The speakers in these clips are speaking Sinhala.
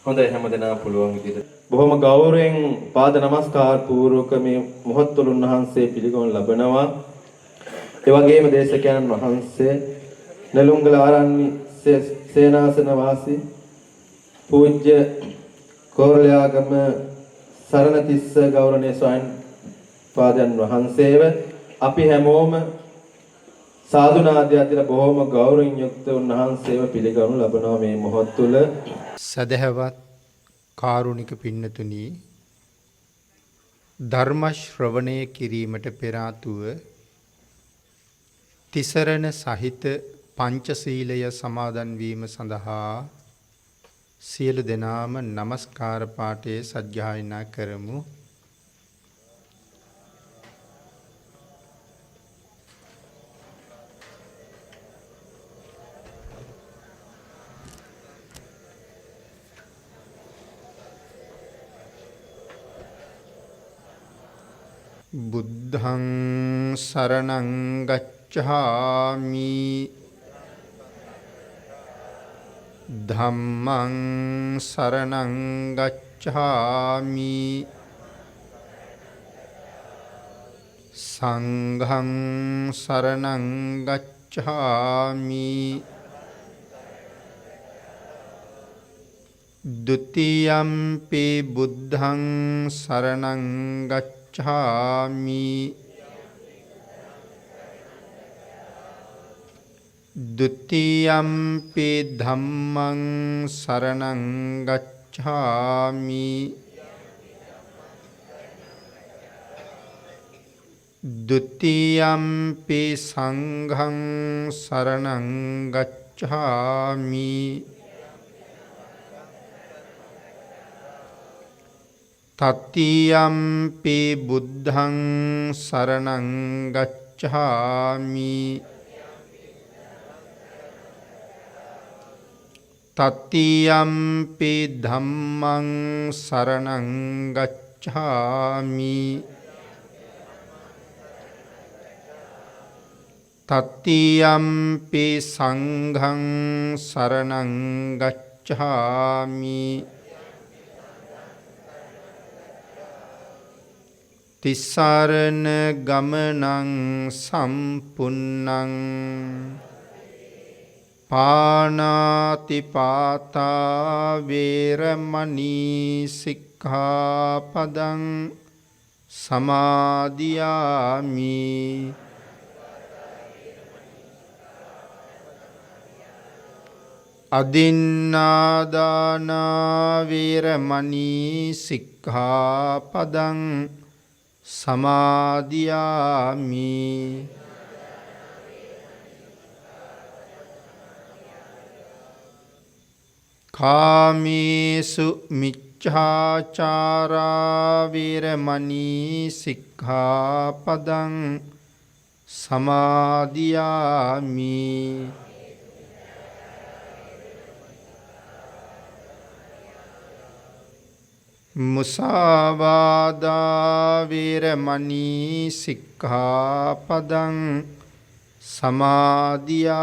හොඳයි හැමදෙනාම පුළුවන් විදිහට බොහොම ගෞරවයෙන් පාද නමස්කාර පූර්වක මේ මොහොත්තුලුන් වහන්සේ පිළිගනු ලබනවා. ඒ වගේම දේශකයන්න් වහන්සේ නෙළුම්ගල ආරණ්‍ය සේනාසන වාසී පූජ්‍ය කෝරළයාගම සරණතිස්ස ගෞරවනීය ස්වාමීන් පාදයන් වහන්සේව අපි හැමෝම සාදුනාදය අතර බොහොම ගෞරවයෙන් යුක්ත උන්වහන්සේව පිළිගනු ලබනවා මේ මොහොත තුල. සදහවත් කාරුණික පින්නතුනි, ධර්ම ශ්‍රවණය කිරීමට පෙර ආතුව තිසරණ සහිත පංචශීලය සමාදන් වීම සඳහා සියලු දෙනාම নমස්කාර පාඨයේ සජ්ජායනා කරමු. බුද්ධං සරණං ගච්ඡාමි ධම්මං සරණං ගච්ඡාමි සංඝං සරණං ගච්ඡාමි ဒုတိယံ පි බුද්ධං සරණං ගච්ඡාමි ဒုတိယံ පි ධම්මං සරණං ගච්ඡාමි ဒုတိယံ පි සංඝං සරණං ගච්ඡාමි තතියම්පි බුද්ධං සරණං ගච්ඡාමි තතියම්පි ධම්මං සරණං ගච්ඡාමි තතියම්පි සංඝං සරණං ගච්ඡාමි තිසරණ ගමනං සම්පුන්නං පානාති පාතා වේරමණී සික්ඛාපදං සමාදියාමි අදින්නාදානා වේරමණී සික්ඛාපදං සමාදියාමි කාමේසු මිච්ඡාචාරා වේරමණී සික්ඛාපදං සමාදියාමි මුසාවාදා වේරමණී සික්ඛාපදං සමාදියාමි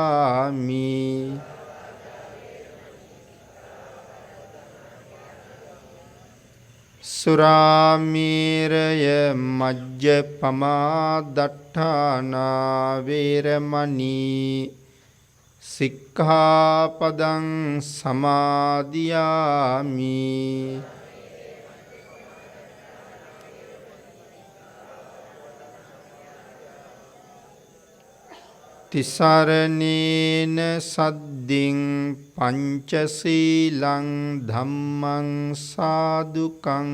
සුරාමේරය මජ්ජපමා දට්ඨානා වේරමණී සික්ඛාපදං සමාදියාමි තිසරණේන සද්දින් පංචශීලං ධම්මං සාදුකං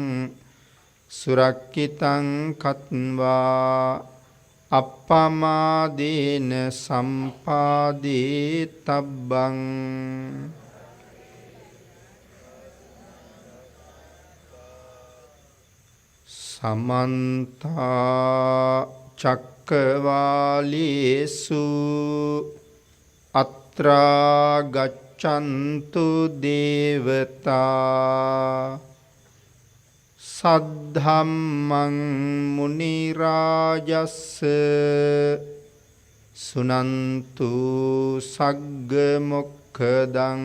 සුරක්ඛිතං කତ୍වා අප්පමාදේන සම්පාදේ තබ්බං සමන්තා චක්කවාලේසු අත්‍රා ගච්ඡන්තු දේවතා සද්ධම්මං මුනි රාජස්ස සුනන්තු සග්ග මොක්ඛදං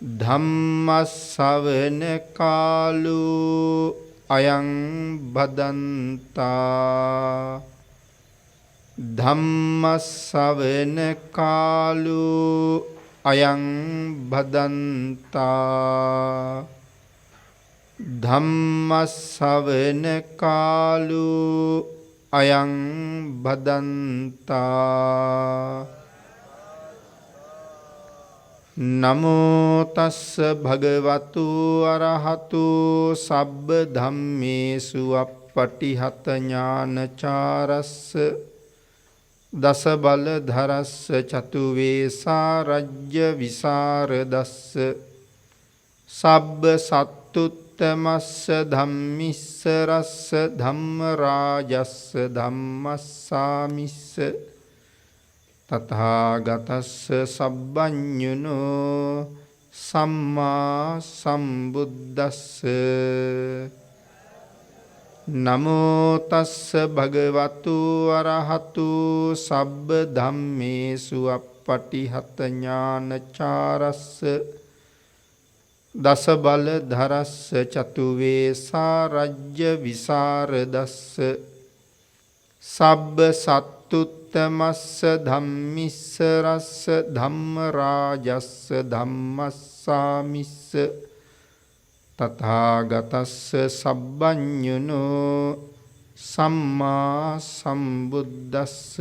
ධම්මස්සවන කාලෝ අයං බදන්තා ධම්මස්සවන කාලෝ අයං බදන්තා ධම්මස්සවන කාලෝ අයං බදන්තා නමෝ තස්ස භගවතු අරහතු සබ්බ ධම්මේසු අප්පටිහත ඥානචාරස්ස දස බල ධරස්ස චතු වේසා රජ්‍ය විසරදස්ස සබ්බ සත්තුත්තමස්ස ධම්මිස්ස රස්ස ධම්ම රාජස්ස ධම්මස්සාමිස්ස තථාගතස්ස සබ්බඤුනෝ සම්මා සම්බුද්දස්ස නමෝ තස්ස භගවතු අරහතු සබ්බ ධම්මේසු අප්පටිහත ඥානචාරස්ස දස බල ධරස්ස චතු වේසා රජ්‍ය විසරදස්ස සබ්බ සත්තුත්තමස්ස ධම්මිස්ස රස්ස ධම්ම රාජස්ස ධම්මස්සාමිස්ස තථාගතස්ස සබ්බඤුනෝ සම්මා සම්බුද්දස්ස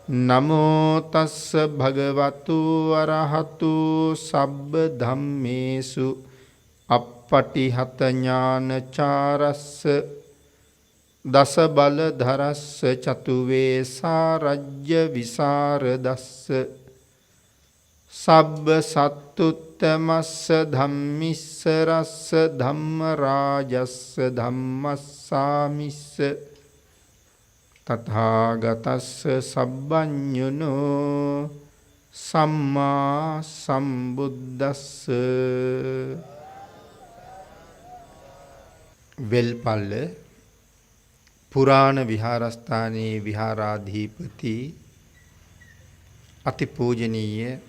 නමෝ තස්ස භගවතු අරහතු සබ්බ ධම්මේසු අප්පටිහත ඥානචාරස්ස දස බල ධරස්ස චතු වේසා රජ්‍ය විසරදස්ස සබ්බ සත්තුත්තමස්ස ධම්මිස්ස රස්ස ධම්ම රාජස්ස ධම්මස්සාමිස්ස තථාගතස්ස සබ්බඤුනෝ සම්මා සම්බුද්දස්ස වෙල්පල්ල පුරාණ විහාරස්ථානයේ විහාරාධිපති අතිපූජනීය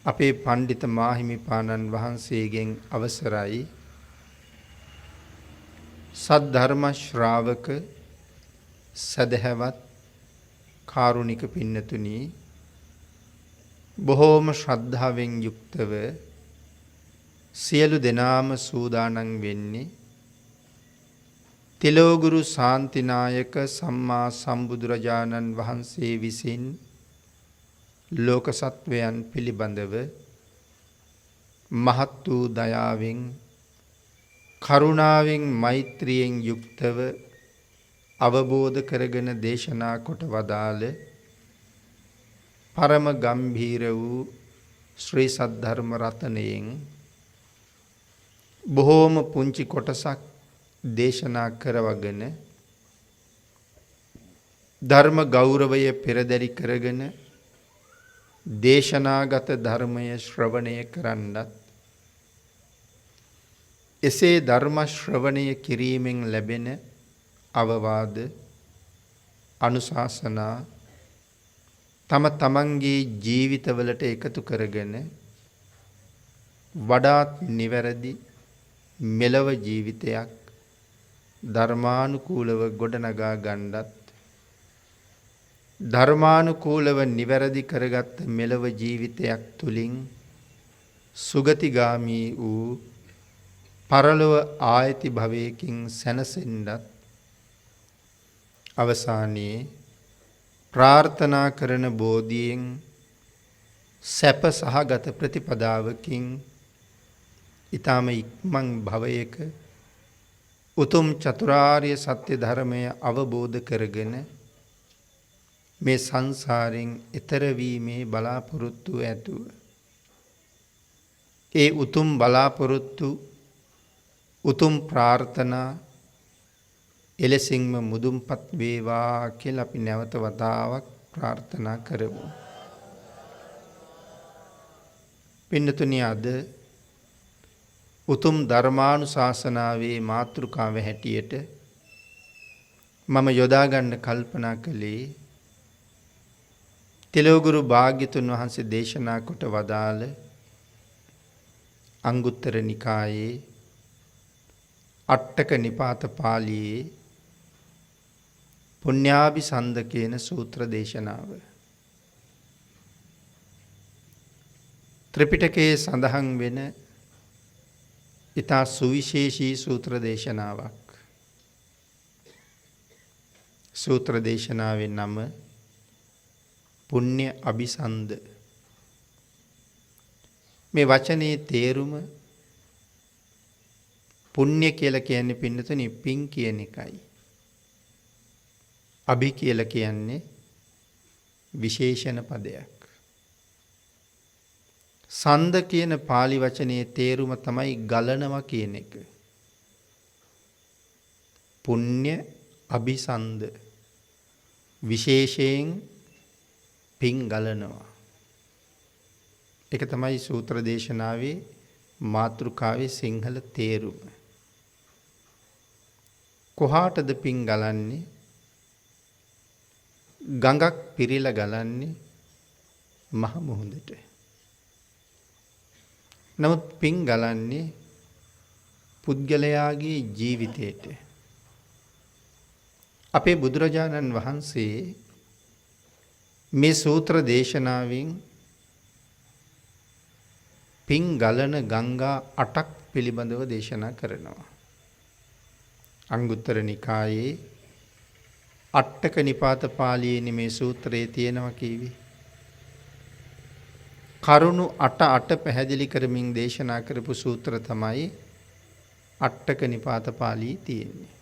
අපේ පණ්ඩිත මාහිමිපාණන් වහන්සේගෙන් අවසරයි සද්ධර්ම ශ්‍රාවක සදහැවත් කාරුණික පින්නතුනි බොහෝම ශ්‍රද්ධාවෙන් යුක්තව සියලු දෙනාම සූදානම් වෙන්නේ තිලෝගුරු ශාන්තිනායක සම්මා සම්බුදුරජාණන් වහන්සේ විසින් ලෝක සත්වයන් පිළිබඳව මහත් වූ දයාවෙන් කරුණාවෙන් මෛත්‍රියෙන් යුක්තව අවබෝධ කරගෙන දේශනා කොට වදාළ පරම ගම්භීර වූ ශ්‍රී සද්ධර්ම රත්නයෙන් බොහෝම පුංචි කොටසක් දේශනා කරවගෙන ධර්ම ගෞරවය පෙරදරි කරගෙන දේශනාගත ධර්මය ශ්‍රවණය කරන්නත් එසේ ධර්ම ශ්‍රවණය කිරීමෙන් ලැබෙන අවවාද අනුශාසනා තම තමන්ගේ ජීවිතවලට එකතු කරගෙන වඩාත් නිවැරදි මෙලව ජීවිතයක් ධර්මානුකූලව ගොඩනගා ගන්නත් ධර්මානුකූලව නිවැරදි කරගත් මෙලව ජීවිතයක් තුලින් සුගතිගාමී වූ පරලොව ආයති භවයකින් සැනසෙන්නත් අවසානයේ ප්‍රාර්ථනා කරන බෝධියෙන් සැප සහගත ප්‍රතිපදාවකින් ඊටම ඉක්මන් භවයක උතුම් චතුරාර්ය සත්‍ය ධර්මය අවබෝධ කරගෙන මේ සංසාරයෙන් එතර වීමේ බලාපොරොත්තු ඇතුව ඒ උතුම් බලාපොරොත්තු උතුම් ප්‍රාර්ථනා එලෙසින්ම මුදුන්පත් වේවා කියලා අපි නැවත වතාවක් ප්‍රාර්ථනා කරමු. පින්නතුනි, අද උතුම් ධර්මානුශාසනාවේ මාතෘකාව හැටියට මම යොදා ගන්න කල්පනා කළේ තෙලෝගුරු භාග්‍යතුන් වහන්සේ දේශනා කොට වදාළ අංගුත්තර නිකායේ අට්ඨක නිපාත පාළියේ පුඤ්ඤාභිසන්ද කියන සූත්‍ර දේශනාව. ත්‍රිපිටකයේ සඳහන් වෙන ඉතා සුවිශේෂී සූත්‍ර දේශනාවක්. සූත්‍ර දේශනාවේ නම පුණ්‍ය අபிසන්ද. මේ වචනේ තේරුම පුණ්‍ය කියලා කියන්නේ පින්නතුනි පින් කියන එකයි. අභි කියලා කියන්නේ විශේෂණ පදයක්. සන්ද කියන pāli වචනේ තේරුම තමයි ගලනවා කියන එක. පුණ්‍ය අபிසන්ද විශේෂයෙන් පින් ගලනවා. ඒක තමයි සූත්‍ර දේශනාවේ මාතෘකාවේ සිංහල තේරුම. කොහාටද පින් ගලන්නේ? ගඟක් පිරීලා ගලන්නේ මහ මුහුදට. නමුත් පින් ගලන්නේ පුද්ගලයාගේ ජීවිතයට. අපේ බුදුරජාණන් වහන්සේ මේ සූත්‍ර දේශනාවෙන් පින් ගලන ගංගා 8ක් පිළිබඳව දේශනා කරනවා. අංගුත්තර නිකායේ අට්ඨක නිපාත පාළියේ මේ සූත්‍රයේ තියෙනවා කීවි. කරුණු 8 පැහැදිලි කරමින් දේශනා කරපු සූත්‍ර තමයි අට්ඨක නිපාත පාළියේ තියෙන්නේ.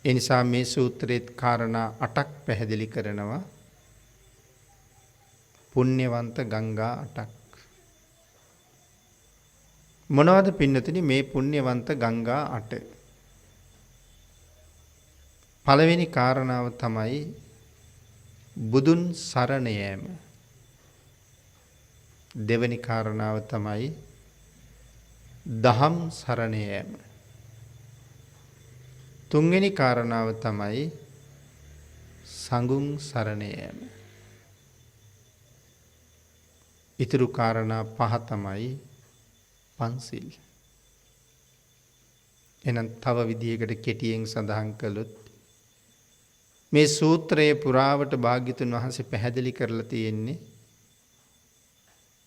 ඒ නිසා මේ සූත්‍රයේ කාරණා 8ක් පැහැදිලි කරනවා. පුණ්‍යවන්ත ගංගා 8ක්. මොනවද පින්නතුනි මේ පුණ්‍යවන්ත ගංගා 8? පළවෙනි කාරණාව තමයි බුදුන් සරණ යාම. දෙවෙනි කාරණාව තමයි දහම් සරණ යාම. තුන්වෙනි කාරණාව තමයි සංඝුන් සරණ යාම. ඊතුරු කාරණා 5 තමයි පන්සිල්. එහෙනම් තව විදියකට කෙටියෙන් සඳහන් කළොත් මේ සූත්‍රයේ පුරාවට භාග්‍යතුන් වහන්සේ පැහැදිලි කරලා තියෙන්නේ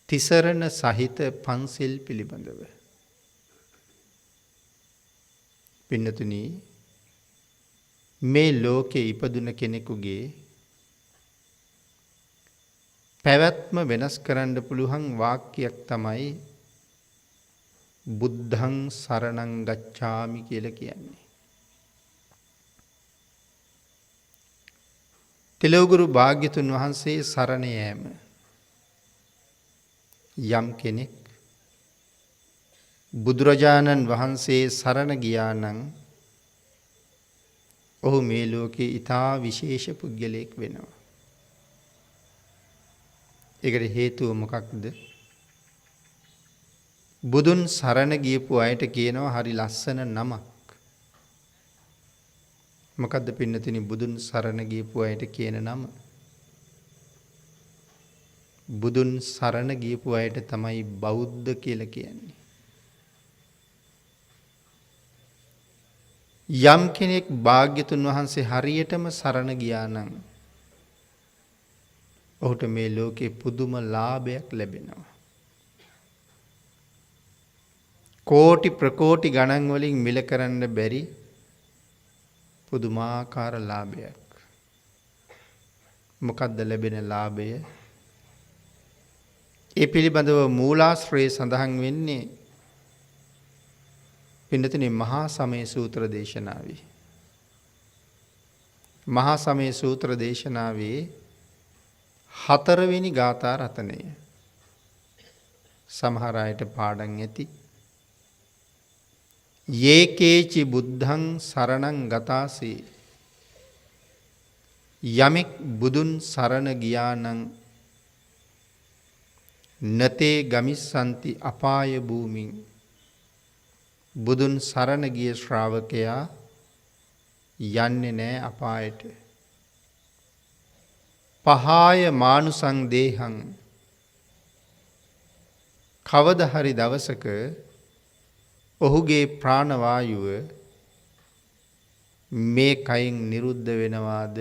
තිසරණ සහිත පන්සිල් පිළිබඳව. පින්නතුනි මේ ලෝකේ ඉපදුන කෙනෙකුගේ පැවැත්ම වෙනස් කරන්න පුළුවන් වාක්‍යයක් තමයි බුද්ධං සරණං ගච්ඡාමි කියලා කියන්නේ. තෙලෝගුරු භාග්‍යතුන් වහන්සේ සරණ යෑම. යම් කෙනෙක් බුදුරජාණන් වහන්සේ සරණ ගියා නම් ඔහු මේ ලෝකේ ඊටා විශේෂ පුද්ගලයෙක් වෙනවා. ඒකට හේතුව මොකක්ද? බුදුන් සරණ ගියපු අයට කියනවා හරි ලස්සන නමක්. මොකද්ද පින්නතුනි බුදුන් සරණ ගියපු අයට කියන නම? බුදුන් සරණ ගියපු අයට තමයි බෞද්ධ කියලා කියන්නේ. යම් කෙනෙක් භාග්‍යතුන් වහන්සේ හරියටම සරණ ගියා නම් ඔහුට මේ ලෝකේ පුදුම ලාභයක් ලැබෙනවා. කෝටි ප්‍රකෝටි ගණන් වලින් මිල කරන්න බැරි පුදුමාකාර ලාභයක්. මොකද්ද ලැබෙන ලාභය? ඒ පිළිබඳව මූලාශ්‍රයේ සඳහන් වෙන්නේ පින්නතුනි මහා සමය සූත්‍ර දේශනාවේ. මහා සමය සූත්‍ර දේශනාවේ 4 වෙනි ගාථා රතනය. සමහර අයට පාඩම් ඇති. යේකේචි බුද්ධං සරණං ගතාසේ යමෙක් බුදුන් සරණ ගියා නම් නතේ ගමිස්සන්ති අපාය භූමින් බුදුන් සරණ ගිය ශ්‍රාවකයා යන්නේ නැහැ අපායට. පහාය මානුසං දේහං කවද හරි දවසක ඔහුගේ ප්‍රාණවායුව මේ කයින් නිරුද්ධ වෙනවාද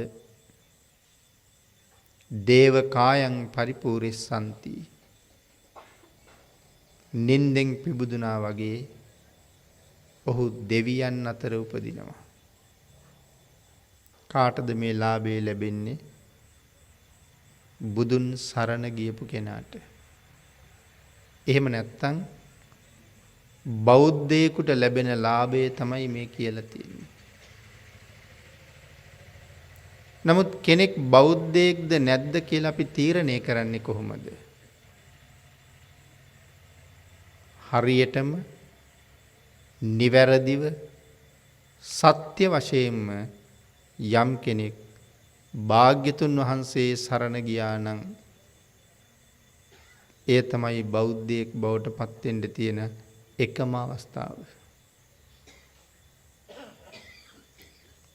දේව කායං පරිපූර්ණස්සන්ති නින්දෙන් පිබුදුනා වගේ ඔහු දෙවියන් අතර උපදිනවා. කාටද මේ ලාභය ලැබෙන්නේ? බුදුන් සරණ ගියපු කෙනාට. එහෙම නැත්තම් බෞද්ධයෙකුට ලැබෙන ලාභය තමයි මේ කියලා තියෙන්නේ. නමුත් කෙනෙක් බෞද්ධයෙක්ද නැද්ද කියලා අපි තීරණය කරන්නේ කොහොමද? හරියටම නිවැරදිව සත්‍ය වශයෙන්ම යම් කෙනෙක් භාග්‍යතුන් වහන්සේ සරණ ගියා නම් ඒ තමයි බෞද්ධයෙක් බවට පත් වෙන්න තියෙන එකම අවස්ථාව.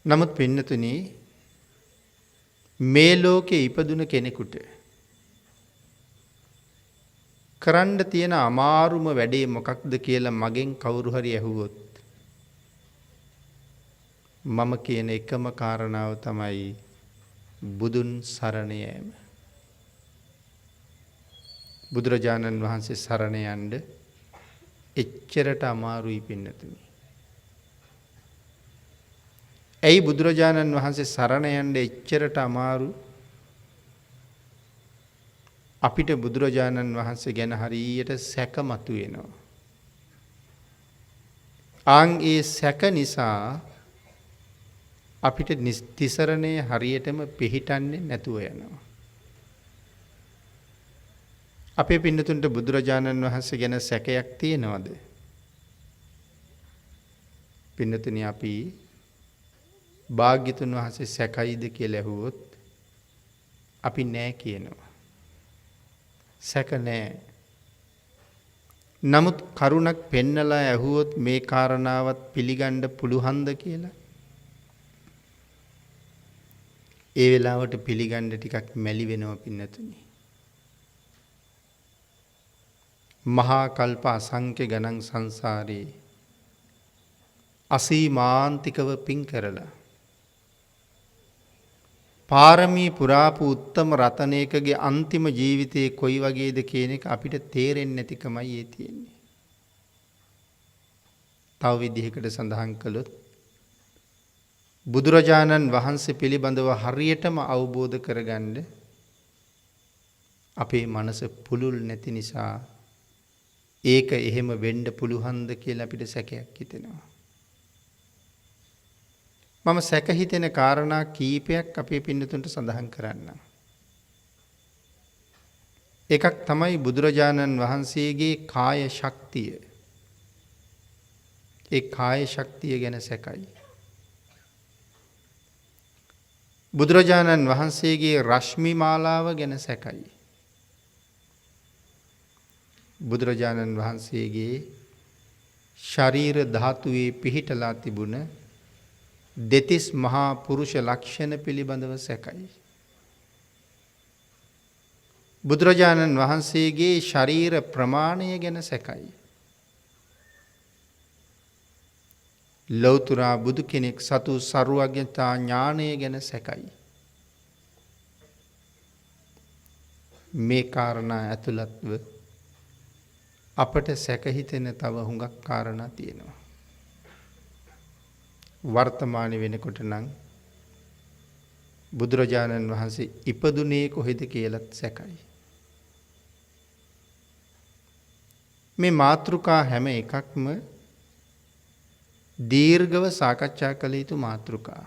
නමුත් පින්නතුනි මේ ලෝකේ ඉපදුන කෙනෙකුට කරන්න තියෙන අමාරුම වැඩේ මොකක්ද කියලා මගෙන් කවුරු හරි ඇහුවොත් මම කියන එකම කාරණාව තමයි බුදුන් සරණ යෑම. බුදුරජාණන් වහන්සේ සරණ යන්න එච්චරට අමාරුයි පින්නතුනි. ඇයි බුදුරජාණන් වහන්සේ සරණ යන්න එච්චරට අමාරු? අපිට බුදුරජාණන් වහන්සේ ගැන හරියට සැක මතුවෙනවා. ආන් ඒ සැක නිසා අපිට තිසරණේ හරියටම පිහිටන්නේ නැතුව යනවා. අපේ පින්නතුන්ට බුදුරජාණන් වහන්සේ ගැන සැකයක් තියෙනවද? පින්නතුනි අපි භාග්‍යතුන් වහන්සේ සැකයිද කියලා ඇහුවොත් අපි නෑ කියනවා. සැක නෑ. නමුත් කරුණක් පෙන්නලා ඇහුවොත් මේ කාරණාවත් පිළිගන්න පුළුවන්ද කියලා? ඒ වෙලාවට පිළිගන්න ටිකක් මැලි වෙනවා පින්නතුනි. මහා කල්ප අසංඛ්‍ය ගණන් සංසාරේ අසීමාන්තිකව පින් කරලා පාරමී පුරාපු උත්තම රතනයකගේ අන්තිම ජීවිතේ කොයි වගේද කියන එක අපිට තේරෙන්නේ නැතිකමයි ඒ තියෙන්නේ. තව විදිහකට සඳහන් කළොත් බුදුරජාණන් වහන්සේ පිළිබඳව හරියටම අවබෝධ කරගන්න අපේ මනස පුළුල් නැති නිසා ඒක එහෙම වෙන්න පුළුවන්ද කියලා අපිට සැකයක් හිතෙනවා. මම සැක හිතෙන කාරණා කීපයක් අපේ පින්නතුන්ට සඳහන් කරන්නම්. එකක් තමයි බුදුරජාණන් වහන්සේගේ කාය ශක්තිය. ඒ කාය ශක්තිය ගැන සැකයි. බුදුරජාණන් වහන්සේගේ රශ්මි මාලාව ගැන සැකයි. බුදුරජාණන් වහන්සේගේ ශරීර ධාතුවේ පිහිටලා තිබුණ දෙතිස් මහා පුරුෂ ලක්ෂණ පිළිබඳව සැකයි. බුදුරජාණන් වහන්සේගේ ශරීර ප්‍රමාණය ගැන සැකයි. ලෞතුරා බුදු කෙනෙක් සතු සර්වඥතා ඥානය ගැන සැකයි. මේ කාරණා ඇතුළත්ව අපට සැක හිතෙන තව හුඟක් කාරණා තියෙනවා. වර්තමානයේ වෙනකොට නම් බුදුරජාණන් වහන්සේ ඉපදුනේ කොහෙද කියලාත් සැකයි. මේ මාතෘකා හැම එකක්ම දීර්ඝව සාකච්ඡා කළ යුතු මාතෘකා.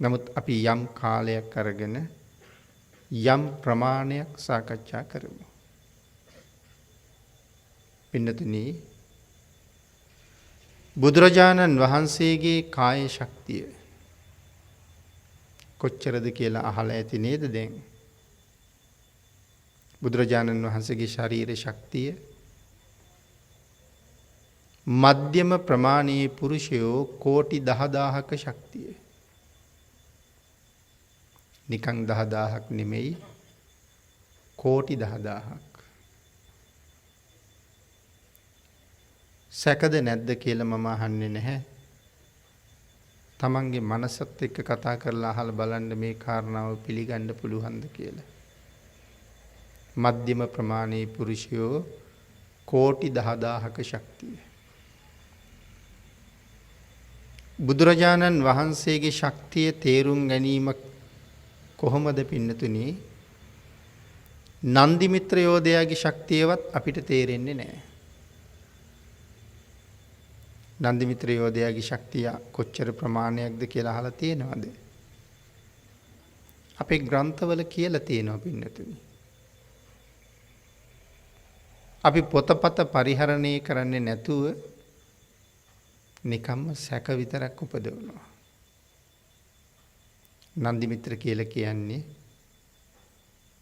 නමුත් අපි යම් කාලයක් අරගෙන යම් ප්‍රමාණයක් සාකච්ඡා කරමු. පින්නතුනි බුදුරජාණන් වහන්සේගේ කාය ශක්තිය කොච්චරද කියලා අහලා ඇති නේද දැන්? බුදුරජාණන් වහන්සේගේ ශරීර ශක්තිය මධ්‍යම ප්‍රමාණයේ පුරුෂයෝ කෝටි 10000ක ශක්තිය. නිකං 10000ක් නෙමෙයි කෝටි 10000ක්. සැකද නැද්ද කියලා මම අහන්නේ නැහැ. තමන්ගේ මනසත් එක්ක කතා කරලා අහලා බලන්න මේ කාරණාව පිළිගන්න පුළුවන්ද කියලා. මධ්‍යම ප්‍රමාණයේ පුරුෂයෝ කෝටි 10000ක ශක්තිය. බුදුරජාණන් වහන්සේගේ ශක්තිය තේරුම් ගැනීම කොහොමද පින්නතුනි? නන්දිමිත්‍ර යෝධයාගේ ශක්තියවත් අපිට තේරෙන්නේ නැහැ. නන්දිමිත්‍ර යෝධයාගේ ශක්තිය කොච්චර ප්‍රමාණයක්ද කියලා අහලා තියෙනවද? අපේ ග්‍රන්ථවල කියලා තියෙනවා පින්නතුනි. අපි පොතපත පරිහරණය කරන්නේ නැතුව නිකම්ම සැක විතරක් උපදවනවා. නන්දිමිත්‍ර කියලා කියන්නේ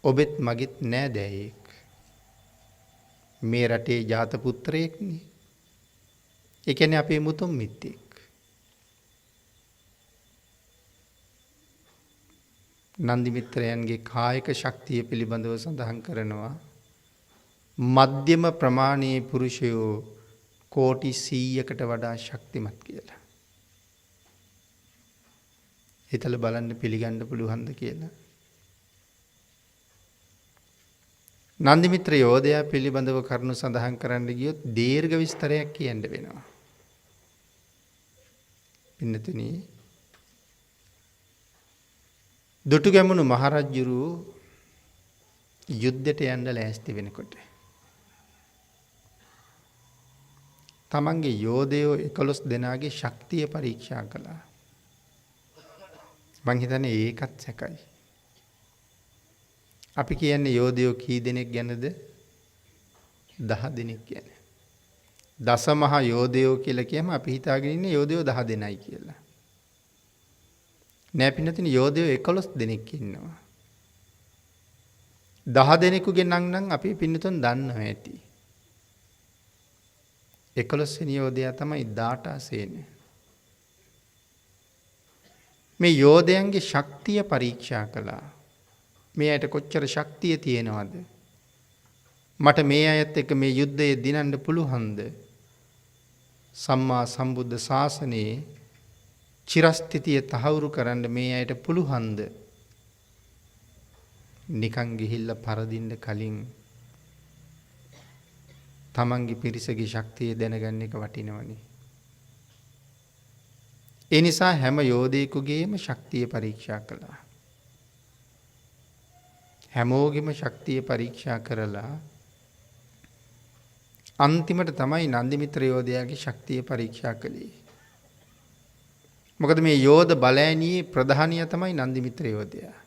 ඔබෙත් මගෙත් නෑදෑයෙක්. මේ රටේ ජාත පුත්‍රයෙක්නේ. ඒ කියන්නේ අපේ මුතුන් මිත්තෙක්. නන්දිමිත්‍රයන්ගේ කායික ශක්තිය පිළිබඳව සඳහන් කරනවා මධ්‍යම ප්‍රමාණයේ පුරුෂයෝ කෝටි 100කට වඩා ශක්තිමත් කියලා. හිතලා බලන්න පිළිගන්න පුළුවන්ද කියලා. නන්දිමිත්‍ර යෝධයා පිළිබඳව කරුණු සඳහන් කරන්න ගියොත් දීර්ඝ විස්තරයක් කියන්න වෙනවා. පින්නතුනි දුටුගැමුණු මහරජුරු යුද්ධයට යන්න ලෑස්ති වෙනකොට තමන්ගේ යෝධයෝ 11 දෙනාගේ ශක්තිය පරීක්ෂා කළා. මං හිතන්නේ ඒකත් සැකයි. අපි කියන්නේ යෝධයෝ කී දෙනෙක් ගැනද? 10 දෙනෙක් ගැන. දසමහා යෝධයෝ කියලා කියම අපි හිතාගෙන ඉන්නේ යෝධයෝ 10 දෙනයි කියලා. නෑ පින්නතින යෝධයෝ 11 දෙනෙක් ඉන්නවා. 10 දෙනෙකුගේ නම් අපි පින්නතුන් දන්නවා ඇති. 11 වෙනි යෝධයා තමයි දාඨාසේන. මේ යෝධයන්ගේ ශක්තිය පරීක්ෂා කළා. මේ අයට කොච්චර ශක්තිය තියෙනවද? මට මේ අයත් එක්ක මේ යුද්ධයේ දිනන්න පුළුවන්ද? සම්මා සම්බුද්ධ ශාසනයේ චිරස්ථිතිය තහවුරු කරන්න මේ අයට පුළුවන්ද? නිකන් ගිහිල්ලා පරදින්න කලින් තමන්ගේ පිරිසගේ ශක්තිය දැනගන්න එක වටිනවනේ. ඒ නිසා හැම යෝධයෙකුගේම ශක්තිය පරීක්ෂා කළා. හැමෝගෙම ශක්තිය පරීක්ෂා කරලා අන්තිමට තමයි නන්දිමිත්‍ර යෝධයාගේ ශක්තිය පරීක්ෂා කළේ. මොකද මේ යෝධ බලෑනියේ ප්‍රධානියා තමයි නන්දිමිත්‍ර යෝධයා.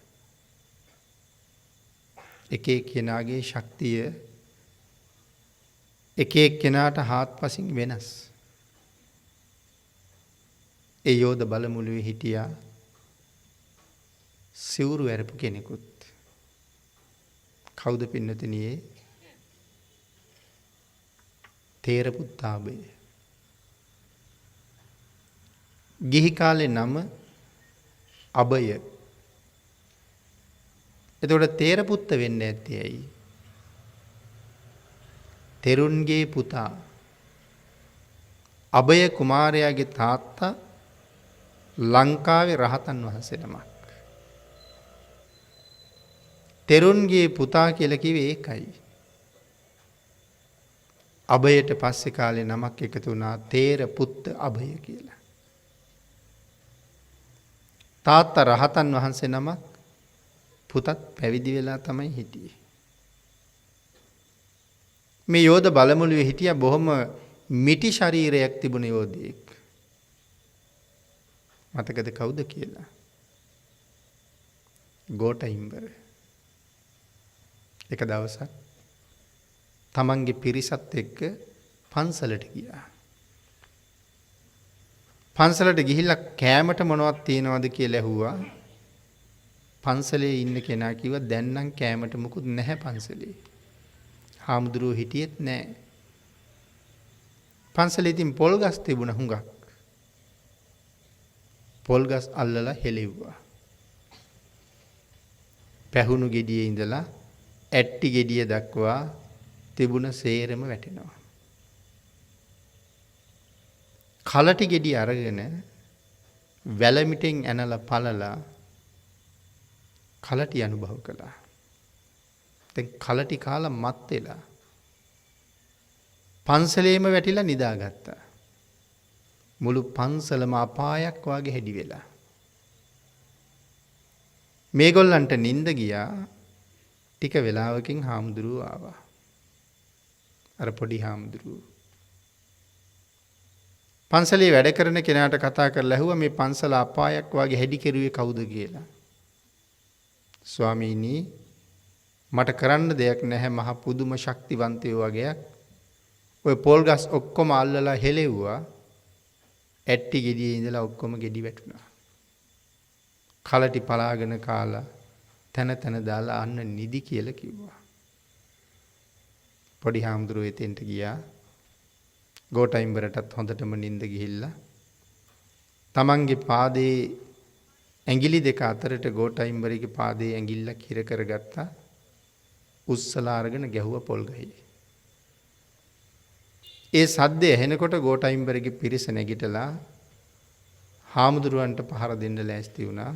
එක එක්කෙනාගේ ශක්තිය එක එක්කෙනාට හාත්පසින් වෙනස්. ඒ යෝධ බලමුළුවේ හිටියා සිවුරු ඇරපු කෙනෙකුත්. කවුද පින්නතුනියේ? තේරපුත්තාභය. ගිහි කාලේ නම අභය. එතකොට තේරපුත්ත වෙන්න ඇත්තේ ඇයි? තෙරුන්ගේ පුතා අභය කුමාරයාගේ තාත්තා ලංකාවේ රහතන් වහන්සේ නමක්. තෙරුන්ගේ පුතා කියලා කිව්වේ ඒකයි. අභයට පස්සේ කාලේ නමක් එකතු වුණා තේරපුත්ත අභය කියලා. තාත්තා රහතන් වහන්සේ නමක්, පුතත් පැවිදි වෙලා තමයි හිටියේ. මේ යෝධ බලමුළුවේ හිටියා බොහොම මිටි ශරීරයක් තිබුණ යෝධයෙක්. මතකද කවුද කියලා? ගෝඨයිම්බර. එක දවසක් තමන්ගේ පිරිසත් එක්ක පන්සලට ගියා. පන්සලට ගිහිල්ලා කෑමට මොනවද තියෙනවද කියලා ඇහුවා. පන්සලේ ඉන්න කෙනා කිව්වා දැන් නම් කෑමට මුකුත් නැහැ පන්සලේ. හාමුදුරුවෝ හිටියෙත් නැහැ. පන්සලේ ඉතින් පොල් ගස් තිබුණා හුඟක්. පොල් ගස් අල්ලලා හෙලෙව්වා. පැහුණු ගෙඩියේ ඉඳලා ඇට්ටි ගෙඩිය දක්වා තිබුණ සේරම වැටෙනවා. කලටි ගෙඩිය අරගෙන වැලමිටෙන් ඇනලා පළලා කලටි අනුභව කළා. දැන් කලටි කාලා මත් වෙලා පන්සලේම වැටිලා නිදාගත්තා. මුළු පන්සලම අපායක් වාගේ හැඩි වෙලා. මේගොල්ලන්ට නිින්ද ගියා. ටික වෙලාවකින් හාමුදුරුවෝ ආවා. අර පොඩි හාමුදුරුවෝ. පන්සලේ වැඩ කරන කෙනාට කතා කරලා ඇහුවා මේ පන්සල අපායක් වාගේ හැඩි කෙරුවේ කවුද කියලා. ස්වාමීනි මට කරන්න දෙයක් නැහැ මහ පුදුම ශක්තිවන්තයෝ වගේක්. ඔය පොල් ගස් ඔක්කොම අල්ලලා හෙලෙව්වා. ඇට්ටි ගෙඩියේ ඉඳලා ඔක්කොම ගෙඩි වැටුණා. කලටි පලාගෙන කාලා තන තන දාලා අන්න නිදි කියලා කිව්වා. පොඩි හාමුදුරුවෝ එතෙන්ට ගියා. ගෝඨයිම්බරටත් හොඳටම නිින්ද ගිහිල්ලා තමන්ගේ පාදේ ඇඟිලි දෙක අතරට ගෝඨයිම්බරගේ පාදේ ඇඟිල්ලක් හිර කරගත්තා. උස්සලා අරගෙන ගැහුවා පොල් ගහේ. ඒ සද්දය ඇහෙනකොට ගෝඨයිම්බරගේ පිරිස නැගිටලා හාමුදුරුවන්ට පහර දෙන්න ලෑස්ති වුණා.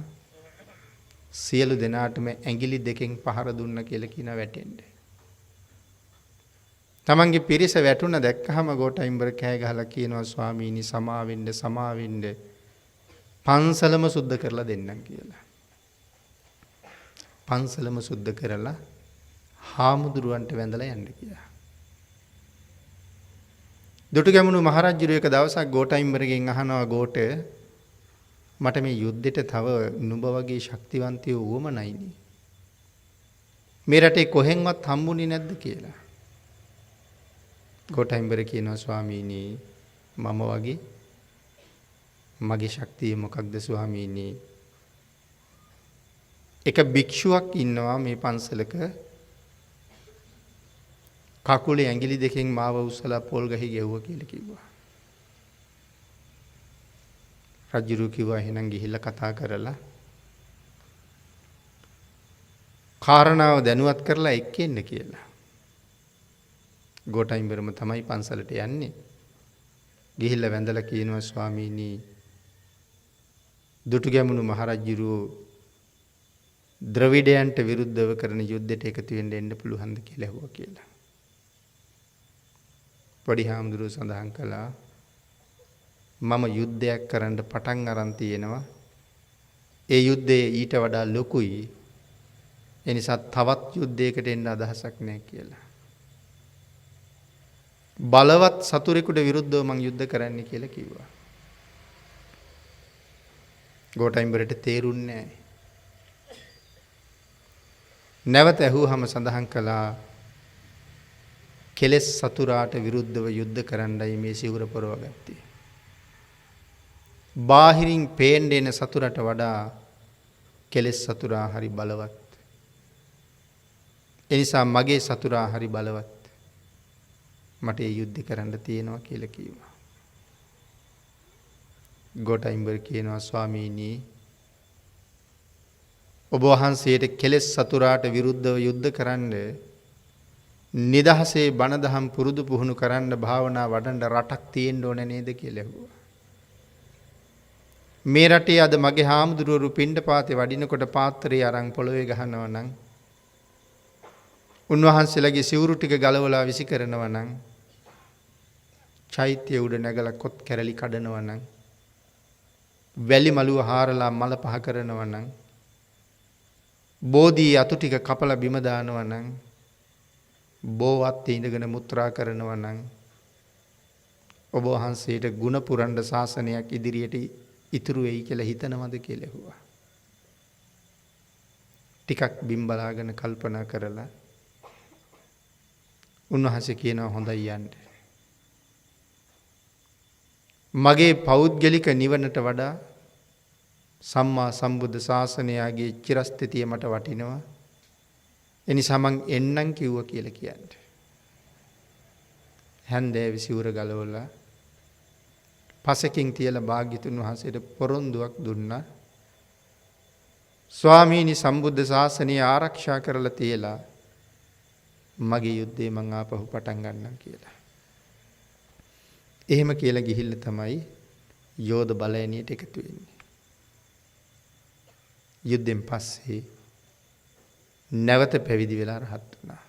සියලු දෙනාටම ඇඟිලි දෙකෙන් පහර දුන්න කියලා කියන වැටෙන්න. තමන්ගේ පිරිස වැටුණ දැක්කහම ගෝඨයිම්බර කෑ ගහලා කියනවා ස්වාමීනි සමාවෙන්න සමාවෙන්න පන්සලම සුද්ධ කරලා දෙන්නම් කියලා. පන්සලම සුද්ධ කරලා හාමුදුරුවන්ට වැඳලා යන්න කියලා. දුටුගැමුණු මහරජුරු එක දවසක් ගෝඨයිම්බරගෙන් අහනවා ගෝඨ මට මේ යුද්ධෙට තව නුඹ වගේ ශක්තිවන්තයෝ වුවමනයිනේ. මේ රටේ කොහෙන්වත් හම්බුනේ නැද්ද කියලා. ගෝඨයිම්බර කියනවා ස්වාමීනි මම වගේ මගේ ශක්තිය මොකක්ද ස්වාමීනි? එක භික්ෂුවක් ඉන්නවා මේ පන්සලක කකුලේ ඇඟිලි දෙකෙන් මාව උස්සලා පොල් ගහේ ගැහුවා කියලා කිව්වා. රජුරු කිව්වා එහෙනම් ගිහිල්ලා කතා කරලා කාරණාව දැනුවත් කරලා එක්කෙන්න කියලා. ගෝඨයිම්බරම තමයි පන්සලට යන්නේ. ගිහිල්ලා වැඳලා කියනවා ස්වාමීනි දුටුගැමුණු මහරජුරු ද්‍රවිඩයන්ට විරුද්ධව කරන යුද්ධයට එකතු වෙන්න එන්න පුළුවන්ද කියලා ඇහුවා කියලා. පොඩි හාමුදුරුවෝ සඳහන් කළා මම යුද්ධයක් කරන්න පටන් අරන් තියෙනවා. ඒ යුද්ධය ඊට වඩා ලොකුයි. ඒ නිසා තවත් යුද්ධයකට එන්න අදහසක් නැහැ කියලා. බලවත් සතුරෙකුට විරුද්ධව මං යුද්ධ කරන්න කියලා කිව්වා. ගෝඨයිම්බරට තේරුන්නේ නැහැ. නැවත ඇහුවහම සඳහන් කළා කෙලෙස් සතුරාට විරුද්ධව යුද්ධ කරන්නයි මේ සිවුර පොරවගත්තේ. බාහිරින් පේන්න එන සතුරට වඩා කෙලෙස් සතුරා හරි බලවත්. ඒ නිසා මගේ සතුරා හරි බලවත්. මට ඒ යුද්ධ කරන්න තියෙනවා කියලා කිව්වා. ගෝඨයිම්බර කියනවා ස්වාමීනි ඔබ වහන්සේට කෙලෙස් සතුරාට විරුද්ධව යුද්ධ කරන්න නිදහසේ බණ දහම් පුරුදු පුහුණු කරන්න භාවනා වඩන්න රටක් තියෙන්න ඕන නේද කියලා ඇහුවා. මේ රටේ අද මගේ හාමුදුරුවෝ පිණ්ඩපාතේ වඩිනකොට පාත්‍රය අරන් පොළවේ ගහනවා නම් උන්වහන්සේලාගේ සිවුරු ටික ගලවලා විසි කරනවා නම් චෛත්‍ය උඩ නැගලා කොත් කැරලි කඩනවා නම් වැලි මලුව හාරලා මල පහ කරනවා නම් බෝධි අතු ටික කපලා බිම දානවා නම් බෝවත් ඉඳගෙන මුත්‍රා කරනවා නම් ඔබ වහන්සේට ගුණ පුරන්න ශාසනයක් ඉදිරියට ඉතුරු වෙයි කියලා හිතනවද කියලා ඇහුවා. ටිකක් බිම් බලාගෙන කල්පනා කරලා උන්වහන්සේ කියනවා හොඳයි යන්න. මගේ පෞද්ගලික නිවනට වඩා සම්මා සම්බුද්ධ ශාසනයගේ චිරස්ථිතිය මට වටිනවා. එනිසා මං එන්නම් කිව්වා කියලා කියන්නේ. හැන්දෑවේ සිවුර ගලවලා පසකින් තියලා භාග්‍යතුන් වහන්සේට පොරොන්දුවක් දුන්නා. ස්වාමීනි සම්බුද්ධ ශාසනය ආරක්ෂා කරලා තියලා මගේ යුද්ධේ මං ආපහු පටන් ගන්නම් කියලා. එහෙම කියලා ගිහිල්ලා තමයි යෝධ බලයනියට එකතු වෙන්නේ. යුද්ධෙන් පස්සේ නැවත පැවිදි වෙලා රහත් වුණා.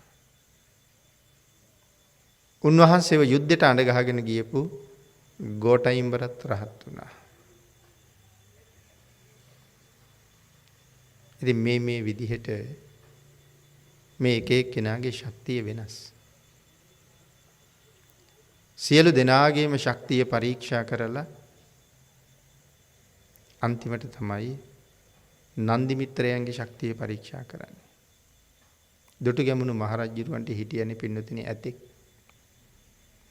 උන්වහන්සේව යුද්ධයට අඬ ගහගෙන ගියපු ගෝඨයිම්බරත් රහත් වුණා. ඉතින් මේ විදිහට මේ එක එක්කෙනාගේ ශක්තිය වෙනස්. සියලු දෙනාගේම ශක්තිය පරීක්ෂා කරලා අන්තිමට තමයි නන්දි මිත්‍රයන්ගේ ශක්තිය පරීක්ෂා කරන්නේ. දුටුගැමුණු මහරජුරවන්ට හිටියනේ පින්නතුනි ඇතෙක්.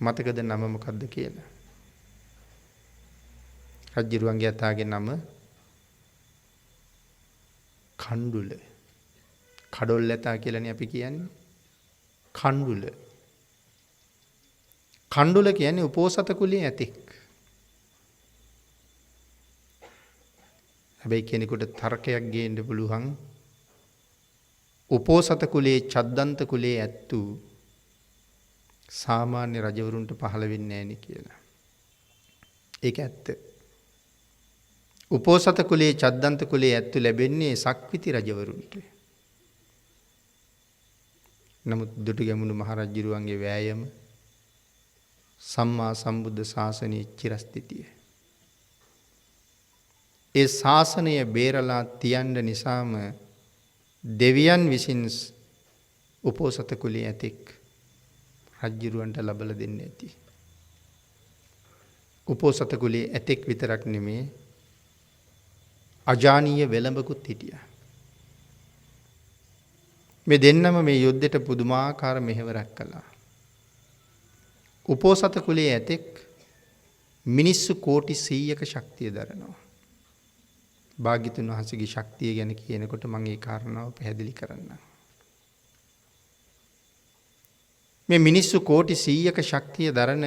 මතකද නම මොකද්ද කියලා? රජුරුවන්ගේ අතාගේ නම කණ්ඩුල. කඩොල් ඇතා කියලානේ අපි කියන්නේ. කණ්ඩුල. කණ්ඩුල කියන්නේ උපෝසත කුලයේ ඇතෙක්. හැබැයි කෙනෙකුට තර්කයක් ගේන්න පුළුවන් උපෝසත කුලයේ චද්දන්ත කුලයේ ඇත්තු සාමාන්‍ය රජවරුන්ට පහළ වෙන්නේ නැහැ නේ කියලා. ඒක ඇත්ත. උපෝසත කුලයේ චද්දන්ත කුලයේ ඇත්තු ලැබෙන්නේ සක්විති රජවරුන්ට. නමුත් දුටුගැමුණු මහරජුරුවන්ගේ වෑයම සම්මා සම්බුද්ධ ශාසනයේ චිරස්ථිතිය. ඒ ශාසනය බේරලා තියන්න නිසාම දෙවියන් විසින් උපෝසත කුලයේ ඇතෙක් රජුරුවන්ට ලබලා දෙන්න ඇති. උපෝසත කුලයේ ඇතෙක් විතරක් නෙමේ අජානීය වෙළඹකුත් හිටියා. මේ දෙන්නම මේ යුද්ධයට පුදුමාකාර මෙහෙවරක් කළා. උපෝසත කුලයේ ඇතෙක් මිනිස්සු කෝටි 100ක ශක්තිය දරනවා. භාග්‍යතුන් වහන්සේගේ ශක්තිය ගැන කියනකොට මම ඒ කාරණාව පැහැදිලි කරන්නම්. මේ මිනිස්සු කෝටි 100ක ශක්තිය දරන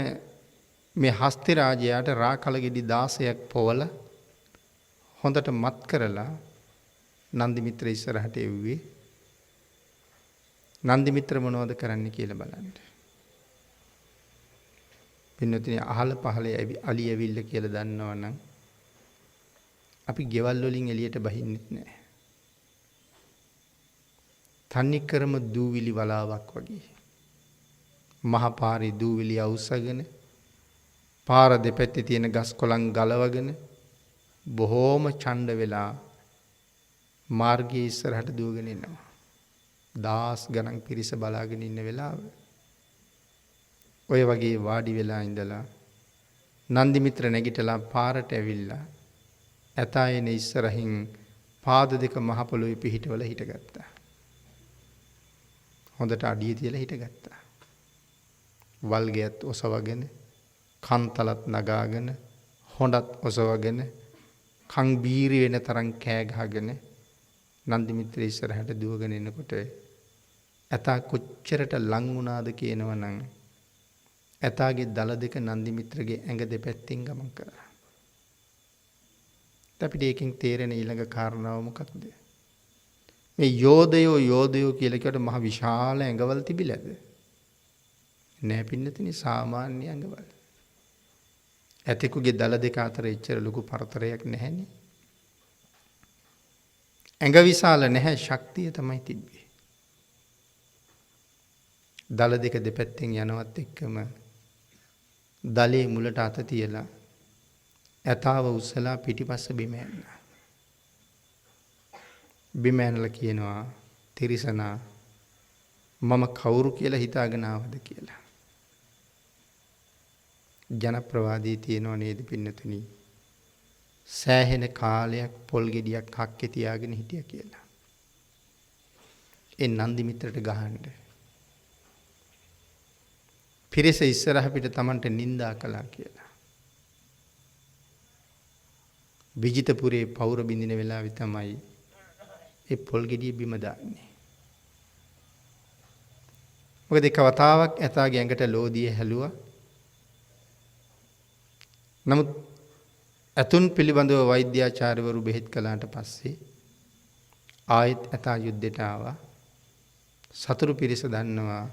මේ හස්ති රාජයාට රාකල ගෙඩි 16ක් පොවල හොඳට මත් කරලා නන්දි මිත්‍ර ඉස්සරහට එව්වේ. නන්දි මිත්‍ර මොනවද කරන්න කියලා බලන්න. පින්නතුනි අහල පහල අලි ඇවිල්ල කියලා දන්නවනම් අපි ගෙවල් වලින් එළියට බහින්නෙත් නැහැ. තන්නිකරම දූවිලි වලාවක් වගේ. මහ පාරේ දූවිලි අවුස්සගෙන පාර දෙපැත්තේ තියෙන ගස් කොළන් ගලවගෙන බොහෝම ඡණ්ඩ වෙලා මාර්ගයේ ඉස්සරහට දුවගෙන එනවා. දාස් ගණන් පිරිස බලාගෙන ඉන්න වෙලාව ඔය වගේ වාඩි වෙලා ඉඳලා නන්දි මිත්‍ර නැගිටලා පාරට ඇවිල්ලා ඇතායන ඉස්සරහින් පාද දෙක මහ පොළොවේ පිහිටවල හිටගත්තා. හොඳට අඩිය තියලා හිටගත්තා. වල්ගයත් ඔසවගෙන කන්තලත් නගාගෙන හොඬත් ඔසවගෙන කන් බීරි වෙන තරම් කෑ ගහගෙන නන්දි මිත්‍ර ඉස්සරහට දුවගෙන එනකොට ඇතා කොච්චරට ලං වුණාද කියනවනම් ඇතාගේ දල දෙක නන්දි මිත්‍රගේ ඇඟ දෙපැත්තෙන් ගමන් කරා. අපිට ඒකෙන් තේරෙන ඊළඟ කාරණාව මොකක්ද? මේ යෝධයෝ කියලා කියවට මහ විශාල ඇඟවල් තිබිලාද? නෑ පින්නතුනි, සාමාන්‍ය ඇඟවල්. ඇතෙකුගේ දල දෙක අතර එච්චර ලොකු පරතරයක් නැහැනේ. ඇඟ විශාල නැහැ, ශක්තිය තමයි තිබ්බේ. දල දෙක දෙපැත්තෙන් යනවත් එක්කම දලේ මුලට අත තියලා ඇතාව උස්සලා පිටිපස්ස බිම ඇන්නා. බිම ඇනලා කියනවා, තිරිසනා මම කවුරු කියලා හිතාගෙන ආවද කියලා. ජනප්‍රවාදී තියෙනව නේද පින්නතුනි? සෑහෙන කාලයක් පොල් ගෙඩියක් හක්කේ තියාගෙන හිටියා කියලා. ඒ නන්දි මිත්‍රට ගහන්න. පිරිස ඉස්සරහ පිට Tamanට නිඳා කළා කියලා. විජිතපුරේ පෞර බින්දින වෙලාවේ තමයි ඒ පොල් ගෙඩිය බිම දාන්නේ. මොකද එක වතාවක් ඇතාගේ ඇඟට ලෝදිය හැලුවා. නමුත් ඇතුන් පිළිබඳව වෛද්‍යාචාර්යවරු බෙහෙත් කළාට පස්සේ ආයෙත් ඇතා යුද්ධයට ආවා. සතුරු පිරිස දන්නවා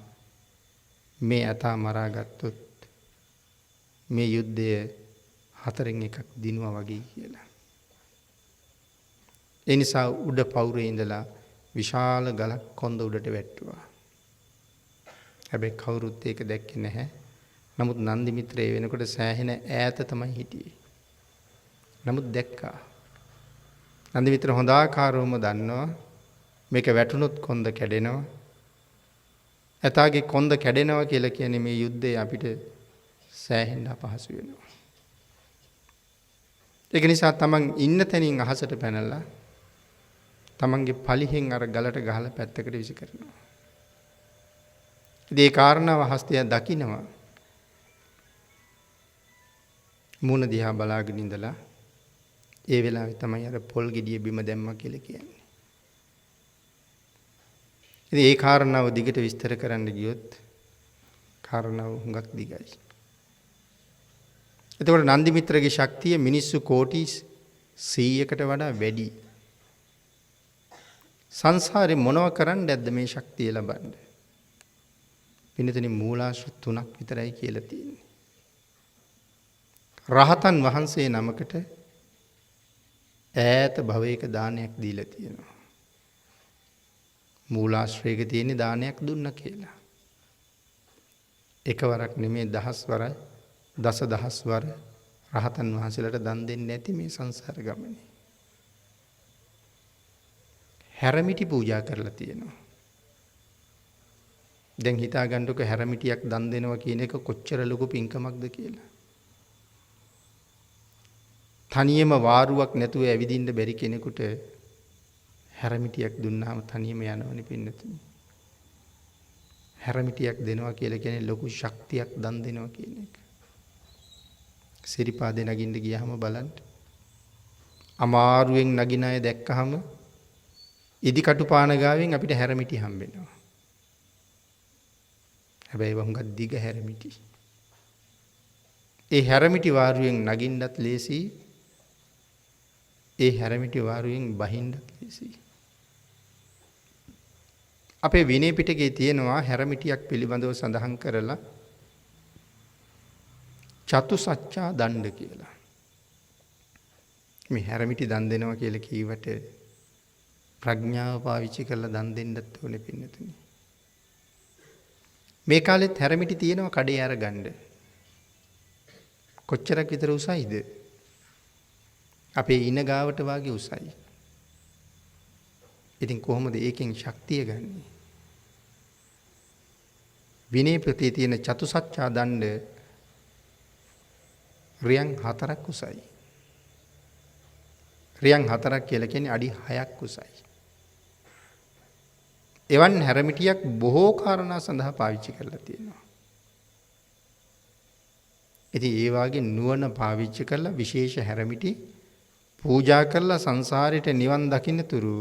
මේ ඇතා මරාගත්තොත් මේ යුද්ධය 4න් 1ක් දිනුවා වගේ කියලා. ඒ නිසා උඩ පවුරේ ඉඳලා විශාල ගලක් කොන්ද උඩට වැට්ටුවා. හැබැයි කවුරුත් ඒක දැක්කේ නැහැ. නමුත් නන්දි මිත්‍රය වෙනකොට සෑහෙන ඈත තමයි හිටියේ. නමුත් දැක්කා. නන්දි මිත්‍ර හොඳ ආකාරවම දන්නවා මේක වැටුනොත් කොන්ද කැඩෙනවා. ඇතාගේ කොන්ද කැඩෙනවා කියලා කියන්නේ මේ යුද්ධේ අපිට සෑහෙන්න අපහසු වෙනවා. ඒක නිසා තමන් ඉන්න තැනින් අහසට පැනලා තමන්ගේ පලිහෙන් අර ගලට ගහලා පැත්තකට විසි කරනවා. ඉතින් ඒ කාරණාව හස්තය දකිනවා. මූණ දිහා බලාගෙන ඉඳලා ඒ වෙලාවේ තමයි අර පොල් ගෙඩිය බිම දැම්මා කියලා කියන්නේ. ඉතින් ඒ කාරණාව දිගට විස්තර කරන්න ගියොත් කාරණාව හුඟක් දිගයි. එතකොට නන්දි මිත්‍රගේ ශක්තිය මිනිස්සු කෝටි 100කට වඩා වැඩි. සංසාරේ මොනව කරන්න ඇද්ද මේ ශක්තිය ලබන්න? පින්නතනි මූලාශ්‍ර 3ක් විතරයි කියලා තියෙන්නේ. රහතන් වහන්සේ නමකට ඈත භවයක දානයක් දීලා තියෙනවා. මූලාශ්‍රයක තියෙන දානයක් දුන්න කියලා. එකවරක් නෙමේ දහස් වරයි දසදහස් වර රහතන් වහන්සේලාට දන් දෙන්නේ නැති මේ සංසාර ගමනේ. හැරමිටි පූජා කරලා තියෙනවා. දැන් හිතා ගන්නකො හැරමිටියක් දන් දෙනවා කියන එක කොච්චර ලොකු පින්කමක්ද කියලා. තනියම වාරුවක් නැතුව ඇවිදින්න බැරි කෙනෙකුට හැරමිටියක් දුන්නාම තනියම යනවනේ පින්නතුනි. හැරමිටියක් දෙනවා කියලා කියන්නේ ලොකු ශක්තියක් දන් දෙනවා කියන එක. සිරිපාදේ නගින්න ගියාම බලන්න. අමාරුවෙන් නගින අය දැක්කහම ඉදිකටු පාන ගාවෙන් අපිට හැරමිටි හම්බෙනවා. හැබැයි වහුඟක් දිග හැරමිටි. ඒ හැරමිටි වාරුවෙන් නගින්නත් ලේසි. ඒ හැරමිටි වාරුවෙන් බහින්නත් ලේසි. අපේ විනය පිටකේ තියෙනවා හැරමිටියක් පිළිබඳව සඳහන් කරලා චතුසත්‍යා දණ්ඩ කියලා. මේ හැරමිටි දන් දෙනවා කියලා කීවට ප්‍රඥාව පාවිච්චි කරලා දන් දෙන්නත් ඕනේ පින්නතුනි. මේ කාලෙත් හැරමිටි තියෙනවා කඩේ අරගන්න. කොච්චරක් විතර උසයිද? අපේ ඉන ගාවට වාගේ උසයි. ඉතින් කොහොමද ඒකෙන් ශක්තිය ගන්නෙ? විනය ප්‍රති තියෙන චතුසත්‍යා දණ්ඩ රියන් 4ක් උසයි. රියන් 4ක් කියලා කියන්නේ අඩි 6ක් උසයි. එවන් හැරමිටියක් බොහෝ කාරණා සඳහා පාවිච්චි කරලා තියෙනවා. ඉතින් ඒ වාගේ නුවණ පාවිච්චි කරලා විශේෂ හැරමිටි පූජා කරලා සංසාරයට නිවන් දකින්න තුරු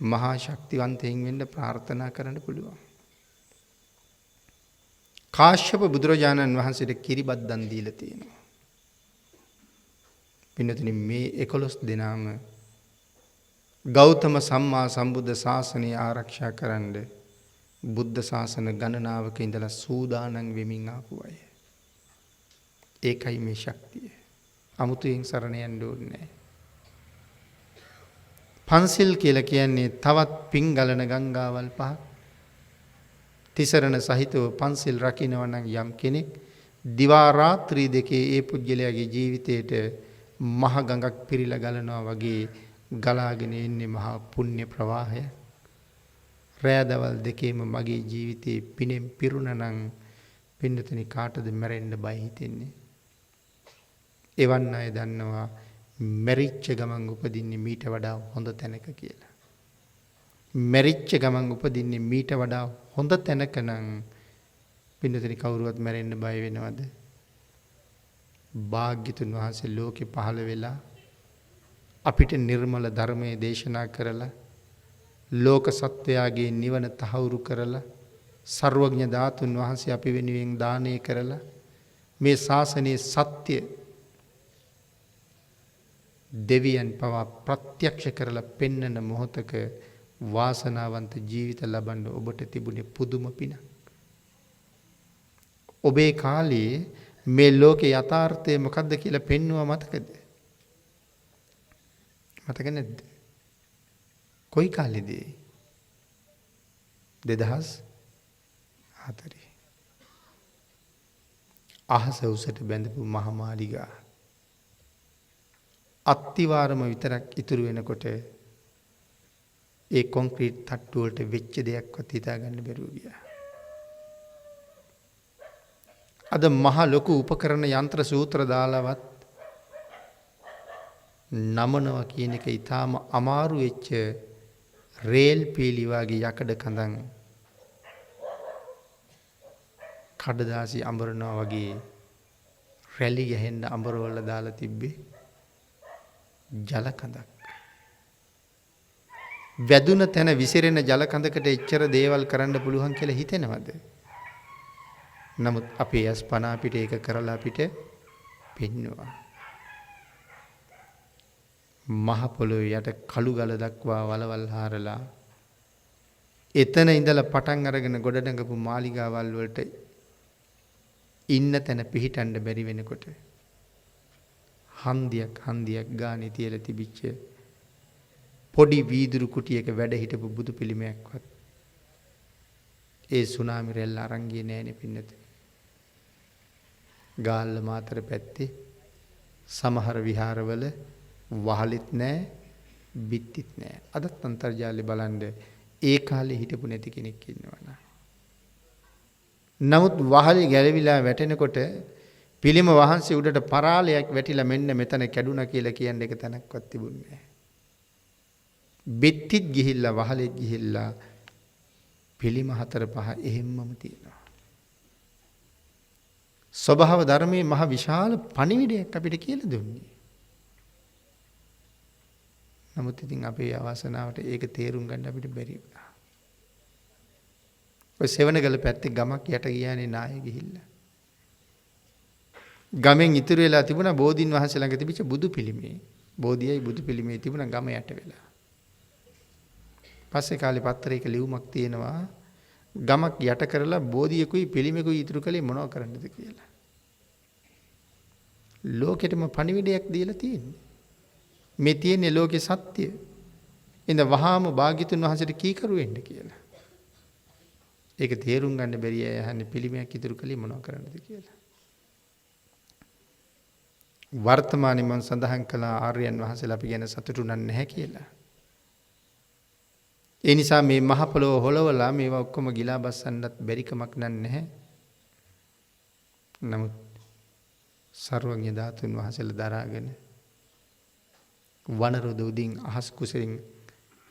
මහා ශක්තිවන්තයින් වෙන්න ප්‍රාර්ථනා කරන්න පුළුවන්. කාශ්‍යප බුදුරජාණන් වහන්සේට කිරිබත් දන් දීලා තියෙනවා. පින්නතුනි මේ 11 දෙනාම ගෞතම සම්මා සම්බුද්ධ ශාසනය ආරක්ෂා කරන්න බුද්ධ ශාසන ගණනාවක ඉඳලා සූදානම් වෙමින් ආපු අය. ඒකයි මේ ශක්තිය. අමුතුවෙන් සරණ යන්න ඕනේ නැහැ. පන්සිල් කියලා කියන්නේ තවත් පින් ගලන ගංගාවල් පහක්. තිසරණ සහිතව පන්සිල් රකින්නවා නම් යම් කෙනෙක් දිවා රාත්‍රී දෙකේ ඒ පුජ්‍යලයාගේ ජීවිතේට මහ ගඟක් පිරීලා ගලනවා වගේ ගලාගෙන එන්නේ මහා පුණ්‍ය ප්‍රවාහය. රැදවල් දෙකේම මගේ ජීවිතේ පිනෙන් පිරුණනම් පින්නතනි කාටද මැරෙන්න බය හිතෙන්නේ? එවන් අය දන්නවා මැරිච්ච ගමන් උපදින්නේ මීට වඩා හොඳ තැනක කියලා. මැරිච්ච ගමන් උපදින්නේ මීට වඩා හොඳ තැනක නම් පින්නතනි කවුරුවත් මැරෙන්න බය වෙනවද? භාග්‍යතුන් වහන්සේ ලෝකේ පහළ වෙලා අපිට නිර්මල ධර්මයේ දේශනා කරලා ලෝක සත්වයාගේ නිවන තහවුරු කරලා සර්වඥ ධාතුන් වහන්සේ අපි වෙනුවෙන් දානය කරලා මේ ශාසනයේ සත්‍ය දෙවියන් පවා ප්‍රත්‍යක්ෂ කරලා පෙන්නන මොහොතක වාසනාවන්ත ජීවිත ලබන්න ඔබට තිබුණේ පුදුම පිනක්. ඔබේ කාලේ මේ ලෝකේ යථාර්ථය මොකද්ද කියලා පෙන්වුවා මතකද? මතක නැද්ද? කොයි කාලෙද? 2004. අහස උසට බැඳපු මහමාලිගා අත්තිවාරම විතරක් ඉතුරු වෙනකොට ඒ කොන්ක්‍රීට් තට්ටු වලට වෙච්ච දෙයක්වත් හිතා ගන්න බැරුව ගියා. අද මහ ලොකු උපකරණ යන්ත්‍ර සූත්‍ර දාලවත් නමනවා කියන එක ඊටාම අමාරු වෙච්ච රේල් පීලි වගේ යකඩ කඳන් කඩදාසි අඹරනවා වගේ රැලි ගහෙන්න අඹරවල දාලා තිබ්බේ ජල කඳක්. වැදුන තැන විසිරෙන ජල කඳකට එච්චර දේවල් කරන්න පුළුවන් කියලා හිතෙනවද? නමුත් අපේ අස්පනා අපිට ඒක කරලා අපිට පෙන්නවා. මහ පොළොවේ යට කළු ගල දක්වා වලවල් හාරලා එතන ඉඳලා පටන් අරගෙන ගොඩනගපු මාලිගාවල් වලට ඉන්න තැන පිහිටන්න බැරි වෙනකොට හන්දියක් ගානේ තියලා තිබිච්ච පොඩි වීදුරු කුටියක වැඩ හිටපු බුදු පිළිමයක්වත් ඒ සුනාමි රැල්ල අරන් ගියේ නෑනේ පින්නතේ. ගාල්ල මාතර පැත්තේ සමහර විහාරවල වහලෙත් නෑ බිත්තිත් නෑ. අදත් අන්තර්ජාලේ බලන්න ඒ කාලේ හිටපු නැති කෙනෙක් ඉන්නවනම්. නමුත් වහලේ ගැලවිලා වැටෙනකොට පිළිම වහන්සේ උඩට පරාලයක් වැටිලා මෙන්න මෙතන කැඩුනා කියලා කියන්න එක තැනක්වත් තිබුණේ නෑ. බෙත්තිත් ගිහිල්ලා වහලෙත් ගිහිල්ලා පිළිම 4-5 එහෙම්මම තියෙනවා. ස්වභාව ධර්මයේ මහ විශාල පණිවිඩයක් අපිට කියලා දුන්නේ. නමුත් ඉතින් අපේ අවසනාවට ඒක තේරුම් ගන්න අපිට බැරි වුණා. ඔය සෙවණගල පැත්තේ ගමක් යට ගියානේ නාය ගිහිල්ලා. ගමෙන් ඉතුරු වෙලා තිබුණා බෝධින් වහන්සේ ළඟ තිබිච්ච බුදු පිළිමේ. බෝධියයි බුදු පිළිමේ තිබුණා ගම යට වෙලා. පස්සේ කාලේ පත්තරයක ලියුමක් තියෙනවා ගමක් යට කරලා බෝධියකුයි පිළිමෙකුයි ඉතුරු කළේ මොනව කරන්නද කියලා. ලෝකෙටම පණිවිඩයක් දීලා තියෙන්නේ. මේ තියෙන්නේ ලෝකේ සත්‍ය. ඉඳ වහාම භාග්‍යතුන් වහන්සේට කීකරු වෙන්න කියලා. ඒක තේරුම් ගන්න බැරි අය අහන්නේ පිළිමයක් ඉතුරු කළේ මොනව කරන්නද කියලා. වර්තමානයේ මම සඳහන් කළ ආර්යයන් වහන්සේලා අපි ගැන සතුටු නැහැ කියලා. ඒ නිසා මේ මහ පොළොව හොලවලා මේවා ඔක්කොම ගිලා බස්සන්නත් බැරි කමක් නැහැ. නමුත් සර්වඥ ධාතුන් වහන්සේලා දරාගෙන වනරොද උදින් අහස් කුසෙන්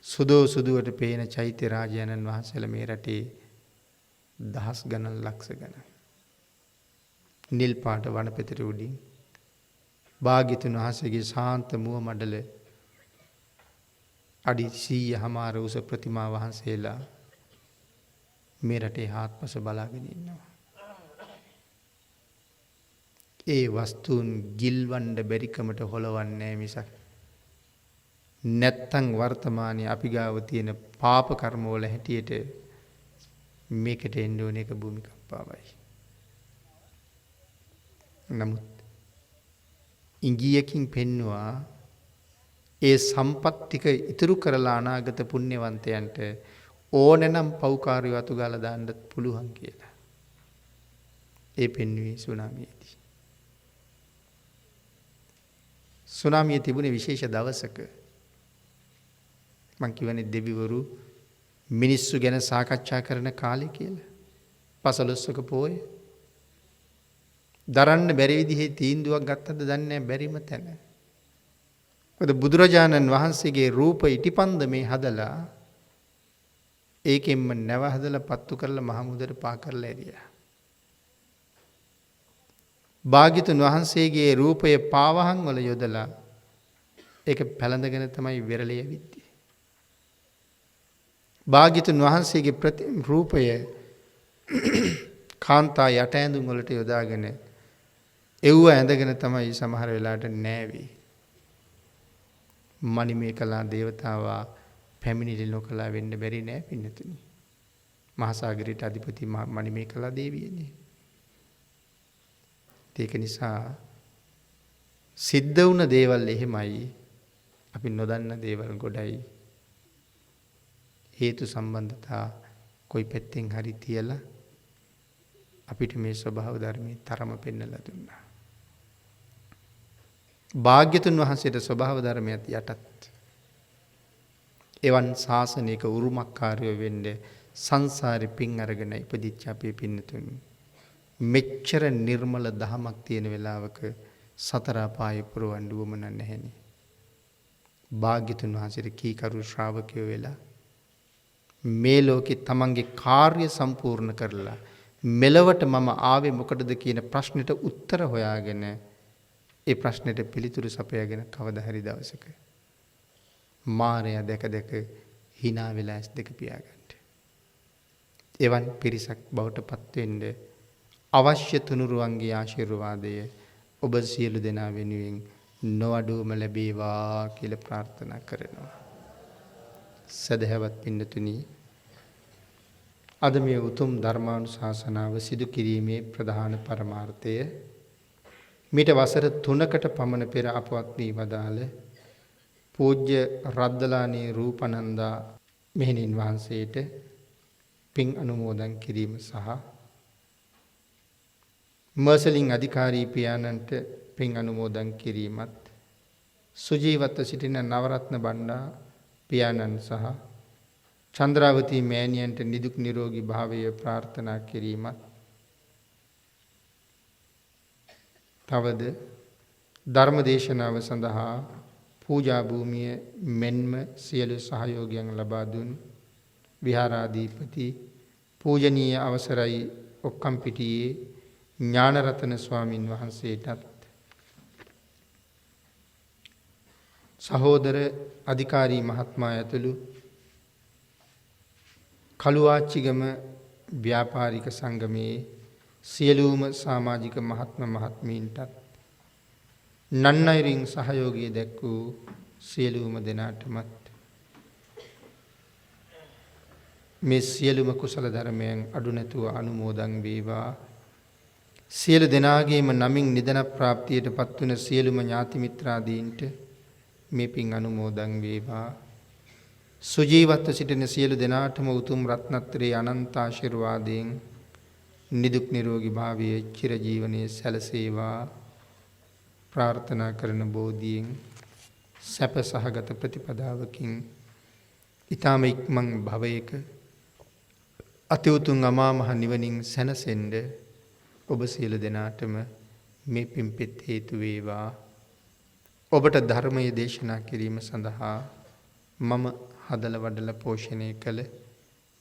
සුදුවට පේන චෛත්‍ය රාජයන්න් වහන්සේලා මේ රටේ දහස් ගණන් ලක්ෂ ගණන් නිල් පාට වනපෙතට උඩින් භාග්‍යතුන් වහන්සේගේ ශාන්ත මුව මඩල අඩි 100 උස ප්‍රතිමා වහන්සේලා මේ රටේ හාත්පස බලාගෙන ඉන්නවා. ඒ වස්තුන් ගිල්වන්න බැරිකමට හොලවන්නේ මිසක් නැත්තම් වර්තමානයේ අපි ගාව තියෙන පාප කර්ම වල හැටියට මේකට එන්න ඕන එක භූමිකම්පාවයි. නමුත් ඉංගියකින් පෙන්නවා ඒ සම්පත් ටික ඉතුරු කරලා අනාගත පුණ්‍යවන්තයන්ට ඕනනම් පෞකාරය වතු ගාලා දාන්නත් පුළුවන් කියලා. ඒ පෙන්වුවේ සුනාමියේදී. සුනාමිය තිබුණේ විශේෂ දවසක. මං කියවනේ දෙවිවරු මිනිස්සු ගැන සාකච්ඡා කරන කාලේ කියලා. පසළොස්වක පෝය. දරන්න බැරි විදිහේ තීන්දුවක් ගත්තද දන්නේ නැහැ බැරිම තැන. මොකද බුදුරජාණන් වහන්සේගේ රූප ඉටිපන්දමේ හදලා ඒකෙන්ම නැව හදලා පත්තු කරලා මහමුදට පා කරලා ඇරියා. භාග්‍යතුන් වහන්සේගේ රූපය පාවහන් වල යොදලා ඒක පැලඳගෙන තමයි වෙරළේ ඇවිද්දී. භාග්‍යතුන් වහන්සේගේ රූපය කාන්තා යට ඇඳුම් වලට යොදාගෙන එව්ව ඇඳගෙන තමයි සමහර වෙලාවට නෑවේ. මණිමේකලා දේවතාවා පැමිණිලි නොකලා වෙන්න බැරි නෑ පින්නතුනි. මහසාගරයට අධිපති මණිමේකලා දේවියනේ. ඒක නිසා සිද්ධ වුණ දේවල් එහෙමයි. අපි නොදන්න දේවල් ගොඩයි. හේතු සම්බන්ධතා කොයි පැත්තෙන් හරි තියලා අපිට මේ ස්වභාව ධර්මයේ තරම පෙන්නලා දුන්නා. භාග්‍යතුන් වහන්සේට ස්වභාව ධර්මයට යටත් එවන් ශාසනික උරුමකාරයෝ වෙන්න සංසාරේ පින් අරගෙන ඉපදිච්ච අපේ පින්නතුන් මෙච්චර නිර්මල දහමක් තියෙන වෙලාවක සතර අපායේ පුරවන්න උවමන නැහෙනේ. භාග්‍යතුන් වහන්සේට කීකරු ශ්‍රාවකයෝ වෙලා මේ ලෝකේ තමන්ගේ කාර්ය සම්පූර්ණ කරලා මෙලවට මම ආවේ මොකටද කියන ප්‍රශ්නෙට උත්තර හොයාගෙන ඒ ප්‍රශ්නෙට පිළිතුරු සපයාගෙන කවදා හරි දවසක මාරයා දැක දැක hina වෙලා ඇස් දෙක පියාගන්න. එවන් පිරිසක් බවට පත් වෙන්න අවශ්‍ය තුනුරුවන්ගේ ආශිර්වාදය ඔබ සියලු දෙනා වෙනුවෙන් නොඅඩුවම ලැබේවා කියලා ප්‍රාර්ථනා කරනවා. සදහවත් පින්නතුනි, අද මේ උතුම් ධර්මානුශාසනාව සිදු කිරීමේ ප්‍රධාන පරමාර්ථය මීට වසර 3කට පමණ පෙර අපවත් වී වදාළ පූජ්‍ය රද්දලානේ රූපනන්දා මෙහෙණින් වහන්සේට පින් අනුමෝදන් කිරීම සහ මර්සලින් අධිකාරී පියාණන්ට පින් අනුමෝදන් කිරීමත්, සුජීවත්ව සිටින නවරත්න බණ්ඩා පියාණන් සහ චන්ද්‍රාවතී මෑණියන්ට නිදුක් නිරෝගී භාවය ප්‍රාර්ථනා කිරීමත්, තවද ධර්ම දේශනාව සඳහා පූජා භූමිය මෙන්ම සියලු සහයෝගයන් ලබා දුන් විහාරාධිපති පූජනීය අවසරයි ඔක්කම්පිටියේ ඥානරතන ස්වාමින් වහන්සේටත්, සහෝදර අධිකාරී මහත්මයා ඇතුළු කළුආච්චිගම ව්‍යාපාරික සංගමයේ සියලුම සමාජික මහත්ම මහත්මීන්ටත් නන්නයිරින් සහයෝගය දැක් වූ සියලුම දෙනාටමත් මේ සියලුම කුසල ධර්මයන් අඩු නැතුව අනුමෝදන් වේවා. සියලු දෙනාගේම නමින් නිදන ප්‍රාප්තියට පත්වන සියලුම ඥාති මිත්‍රාදීන්ට මේ පින් අනුමෝදන් වේවා. සුජීවත්ව සිටින සියලු දෙනාටම උතුම් රත්නත්‍රයේ අනන්ත ආශිර්වාදයෙන් නිදුක් නිරෝගී භාවයේ චිරජීවනයේ සැලසේවා ප්‍රාර්ථනා කරන බෝධියෙන් සැප සහගත ප්‍රතිපදාවකින් ඊ타ම ඉක්මන් භවයක අති උතුම් අමා මහ නිවනින් සැනසෙන්න ඔබ සියලු දෙනාටම මේ පින්පෙත් හේතු වේවා. ඔබට ධර්මයේ දේශනා කිරීම සඳහා මම හදල වඩල පෝෂණය කළ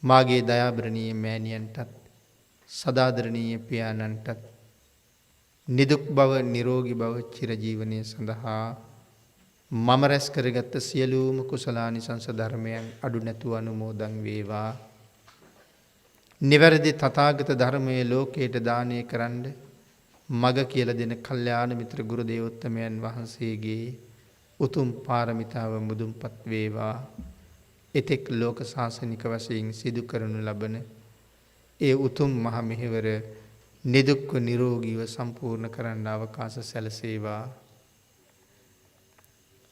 මාගේ දයාබරණීය මෑණියන්ටත් සදාදරණීය පියාණන්ටත් නිදුක් බව නිරෝගී බව චිරජීවනයේ සඳහා මම රැස් කරගත් සියලුම කුසලානිසංස ධර්මයන් අඩු නැතුව අනුමෝදන් වේවා. නිවැරදි තථාගත ධර්මයේ ලෝකයට දානය කරන්න මග කියලා දෙන කල්යාණ මිත්‍ර ගුරු දේවෝත්තමයන් වහන්සේගේ උතුම් පාරමිතාව මුදුන්පත් වේවා. එතෙක් ලෝක ශාසනික වශයෙන් සිදු කරනු ලබන ඒ උතුම් මහ මෙහෙවර නිදුක්ව නිරෝගීව සම්පූර්ණ කරන්න අවකාශ සැලසේවා.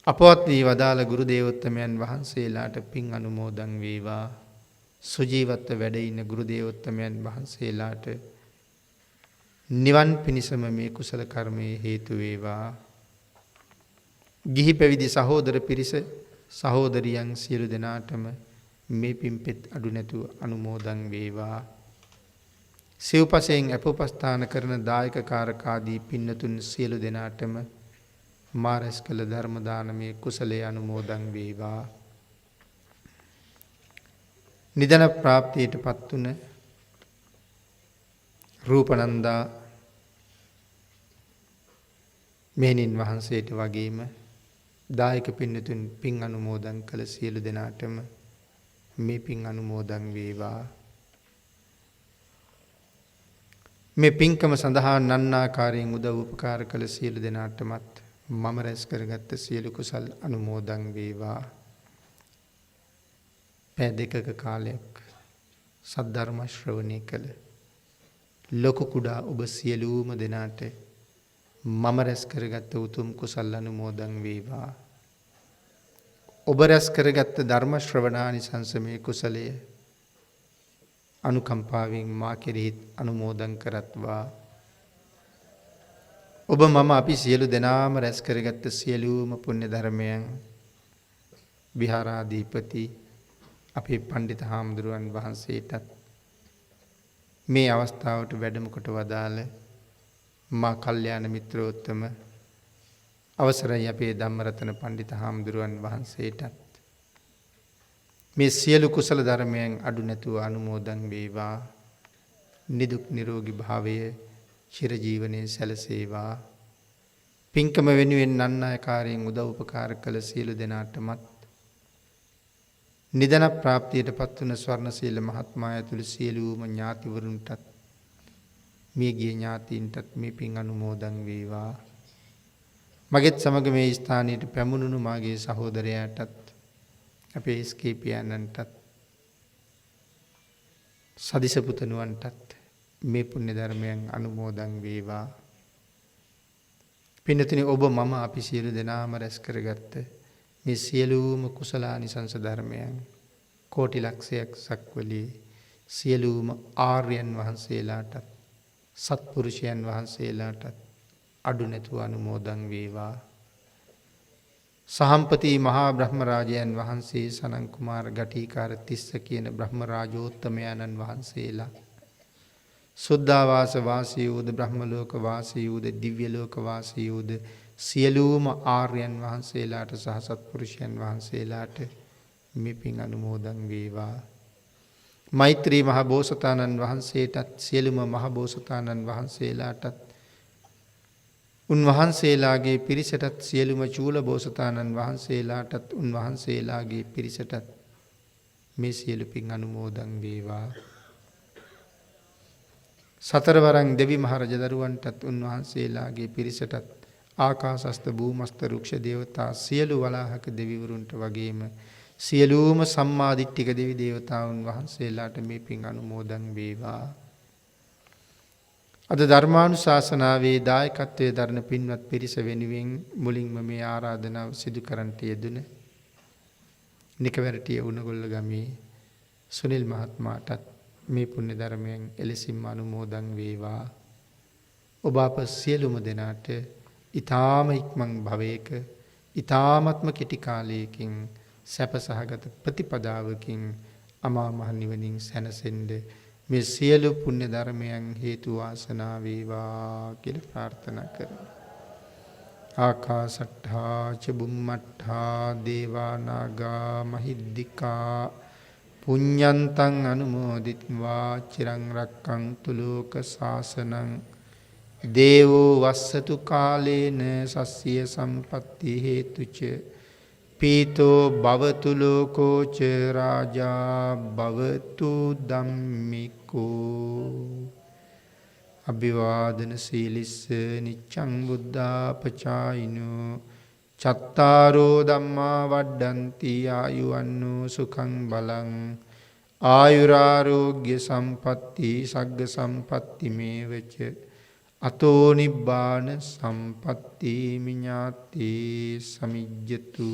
අපවත් වී වදාළ ගුරු දේවෝත්තමයන් වහන්සේලාට පින් අනුමෝදන් වේවා. සුජීවත්ව වැඩ ඉන්න ගුරු දේවෝත්තමයන් වහන්සේලාට නිවන් පිණිසම මේ කුසල කර්මයේ හේතු වේවා. ගිහි පැවිදි සහෝදර පිරිස සහෝදරියන් සියලු දෙනාටම මේ පින්පෙත් අඩු නැතුව අනුමෝදන් වේවා. සිව්පසයෙන් අපෝපස්ථාන කරන දායක කාරකාදී පින්නතුන් සියලු දෙනාටම මාරස් කළ ධර්ම දානමේ කුසලයේ අනුමෝදන් වේවා. නිදන ප්‍රාප්තියට පත්වන රූපනන්දා මෙහෙණින් වහන්සේට වගේම දායක පින්නතුන් පින් අනුමෝදන් කළ සියලු දෙනාටම මේ පින් අනුමෝදන් වේවා. මේ පින්කම සඳහා නන්නාකාරයෙන් උදව් උපකාර කළ සියලු දෙනාටමත් මම රැස් කරගත් සියලු කුසල් අනුමෝදන් වේවා. පැය දෙකක කාලයක් සද්ධර්ම ශ්‍රවණය කළ ලොකු කුඩා ඔබ සියලුම දෙනාට මම රැස් කරගත්ත උතුම් කුසල් අනුමෝදන් වේවා. ඔබ රැස් කරගත්ත ධර්ම ශ්‍රවණානිසංසමේ කුසලය අනුකම්පාවෙන් මා කෙරෙහිත් අනුමෝදන් කරත්වා. ඔබ මම අපි සියලු දෙනාම රැස් කරගත්ත සියලුම පුණ්‍ය ධර්මයන් විහාරාධිපති අපේ පණ්ඩිත හාමුදුරුවන් වහන්සේටත් මේ අවස්ථාවට වැඩම කොට වදාළ මා කල්යාණ මිත්‍රෝත්තම අවසරයි අපේ ධම්මරතන පණ්ඩිත හාමුදුරුවන් වහන්සේටත් මේ සියලු කුසල ධර්මයන් අඩු නැතුව අනුමෝදන් වේවා. නිදුක් නිරෝගී භාවය චිරජීවනයේ සැලසේවා. පින්කම වෙනුවෙන් නන්නායකාරයෙන් උදව් උපකාර කළ සියලු දෙනාටමත් නිදන ප්‍රාප්තියට පත් වුණ ස්වර්ණශීල මහත්මයා ඇතුළු සියලුම ඥාතිවරුන්ටත් මියගිය ඥාතීන්ටත් මේ පින් අනුමෝදන් වේවා. මගෙත් සමග මේ ස්ථානයට පැමුණුණු මාගේ සහෝදරයාටත් අපේ එස්.කේ. පියාණන්ටත් සදිස පුතණුවන්ටත් මේ පුණ්‍ය ධර්මයන් අනුමෝදන් වේවා. පින්නතුනි, ඔබ මම අපි සියලු දෙනාම රැස් කරගත්ත මේ සියලුම කුසලානිසංස ධර්මයන් කෝටි ලක්ෂයක් සක්වලේ සියලුම ආර්යයන් වහන්සේලාටත් සත්පුරුෂයන් වහන්සේලාටත් අඩු නැතුව අනුමෝදන් වේවා. සහම්පති මහා බ්‍රහ්ම රාජයන් වහන්සේ සනන් කුමාර ගටිකාර තිස්ස කියන බ්‍රහ්ම රාජෝත්තමයන්න් වහන්සේලා සුද්ධාවාස වාසී වූද බ්‍රහ්ම ලෝක වාසී වූද දිව්‍ය ලෝක වාසී වූද සියලුම ආර්යයන් වහන්සේලාට සහ සත්පුරුෂයන් වහන්සේලාට මේ පින් අනුමෝදන් වේවා. මෛත්‍රී මහ බෝසතාණන් වහන්සේටත් සියලුම මහ බෝසතාණන් වහන්සේලාටත් උන්වහන්සේලාගේ පිරිසටත් සියලුම චූල බෝසතාණන් වහන්සේලාටත් උන්වහන්සේලාගේ පිරිසටත් මේ සියලු පින් අනුමෝදන් වේවා. සතරවරන් දෙවි මහ රජදරුවන්ටත් උන්වහන්සේලාගේ පිරිසටත් ආකාශස්ත භූමස්ත රුක්ෂ දේවතා සියලු වලාහක දෙවිවරුන්ට වගේම සියලුම සම්මාදිට්ඨික දෙවි දේවතාවුන් වහන්සේලාට මේ පින් අනුමෝදන් වේවා. අද ධර්මානුශාසනාවේ දායකත්වයේ දරන පින්වත් පිරිස වෙනුවෙන් මුලින්ම මේ ආරාධනාව සිදු කරන්නට යෙදුන නිකවැරටිය උණගොල්ල ගමේ සුනිල් මහත්මයාටත් මේ පුණ්‍ය ධර්මයන් එලෙසින්ම අනුමෝදන් වේවා. ඔබ අප සියලුම දෙනාට ඊ타ම ඉක්මන් භවයක ඊ타මත්ම කෙටි කාලයකින් සැප සහගත ප්‍රතිපදාවකින් අමා මහ නිවනින් සැනසෙන්න මේ සියලු පුණ්‍ය ධර්මයන් හේතු වාසනා වේවා කියලා ප්‍රාර්ථනා කරමු. ආකාසට්ඨා ච බුම්මට්ඨා දේවා නාග මහිද්దికා පුඤ්ඤන්තං අනුමෝදිත්වා චිරං රක්ඛන්තු ලෝක සාසනං දේවෝ වස්සතු කාලේන සස්ය සම්පatti හේතුච පීතෝ භවතු ලෝකෝ ච රාජා භවතු ධම්මිකෝ අභිවාදන සීලිස්ස නිච්ඡං බුද්ධාපචායිනෝ චත්තාරෝ ධම්මා වඩ්ඩಂತಿ ආයුවන්නෝ සුඛං බලං ආයුරාෝග්‍ය සම්පatti සග්ග සම්පatti මේවච අතෝ නිබ්බාන සම්පatti මිඤාති සමිජ්ජතු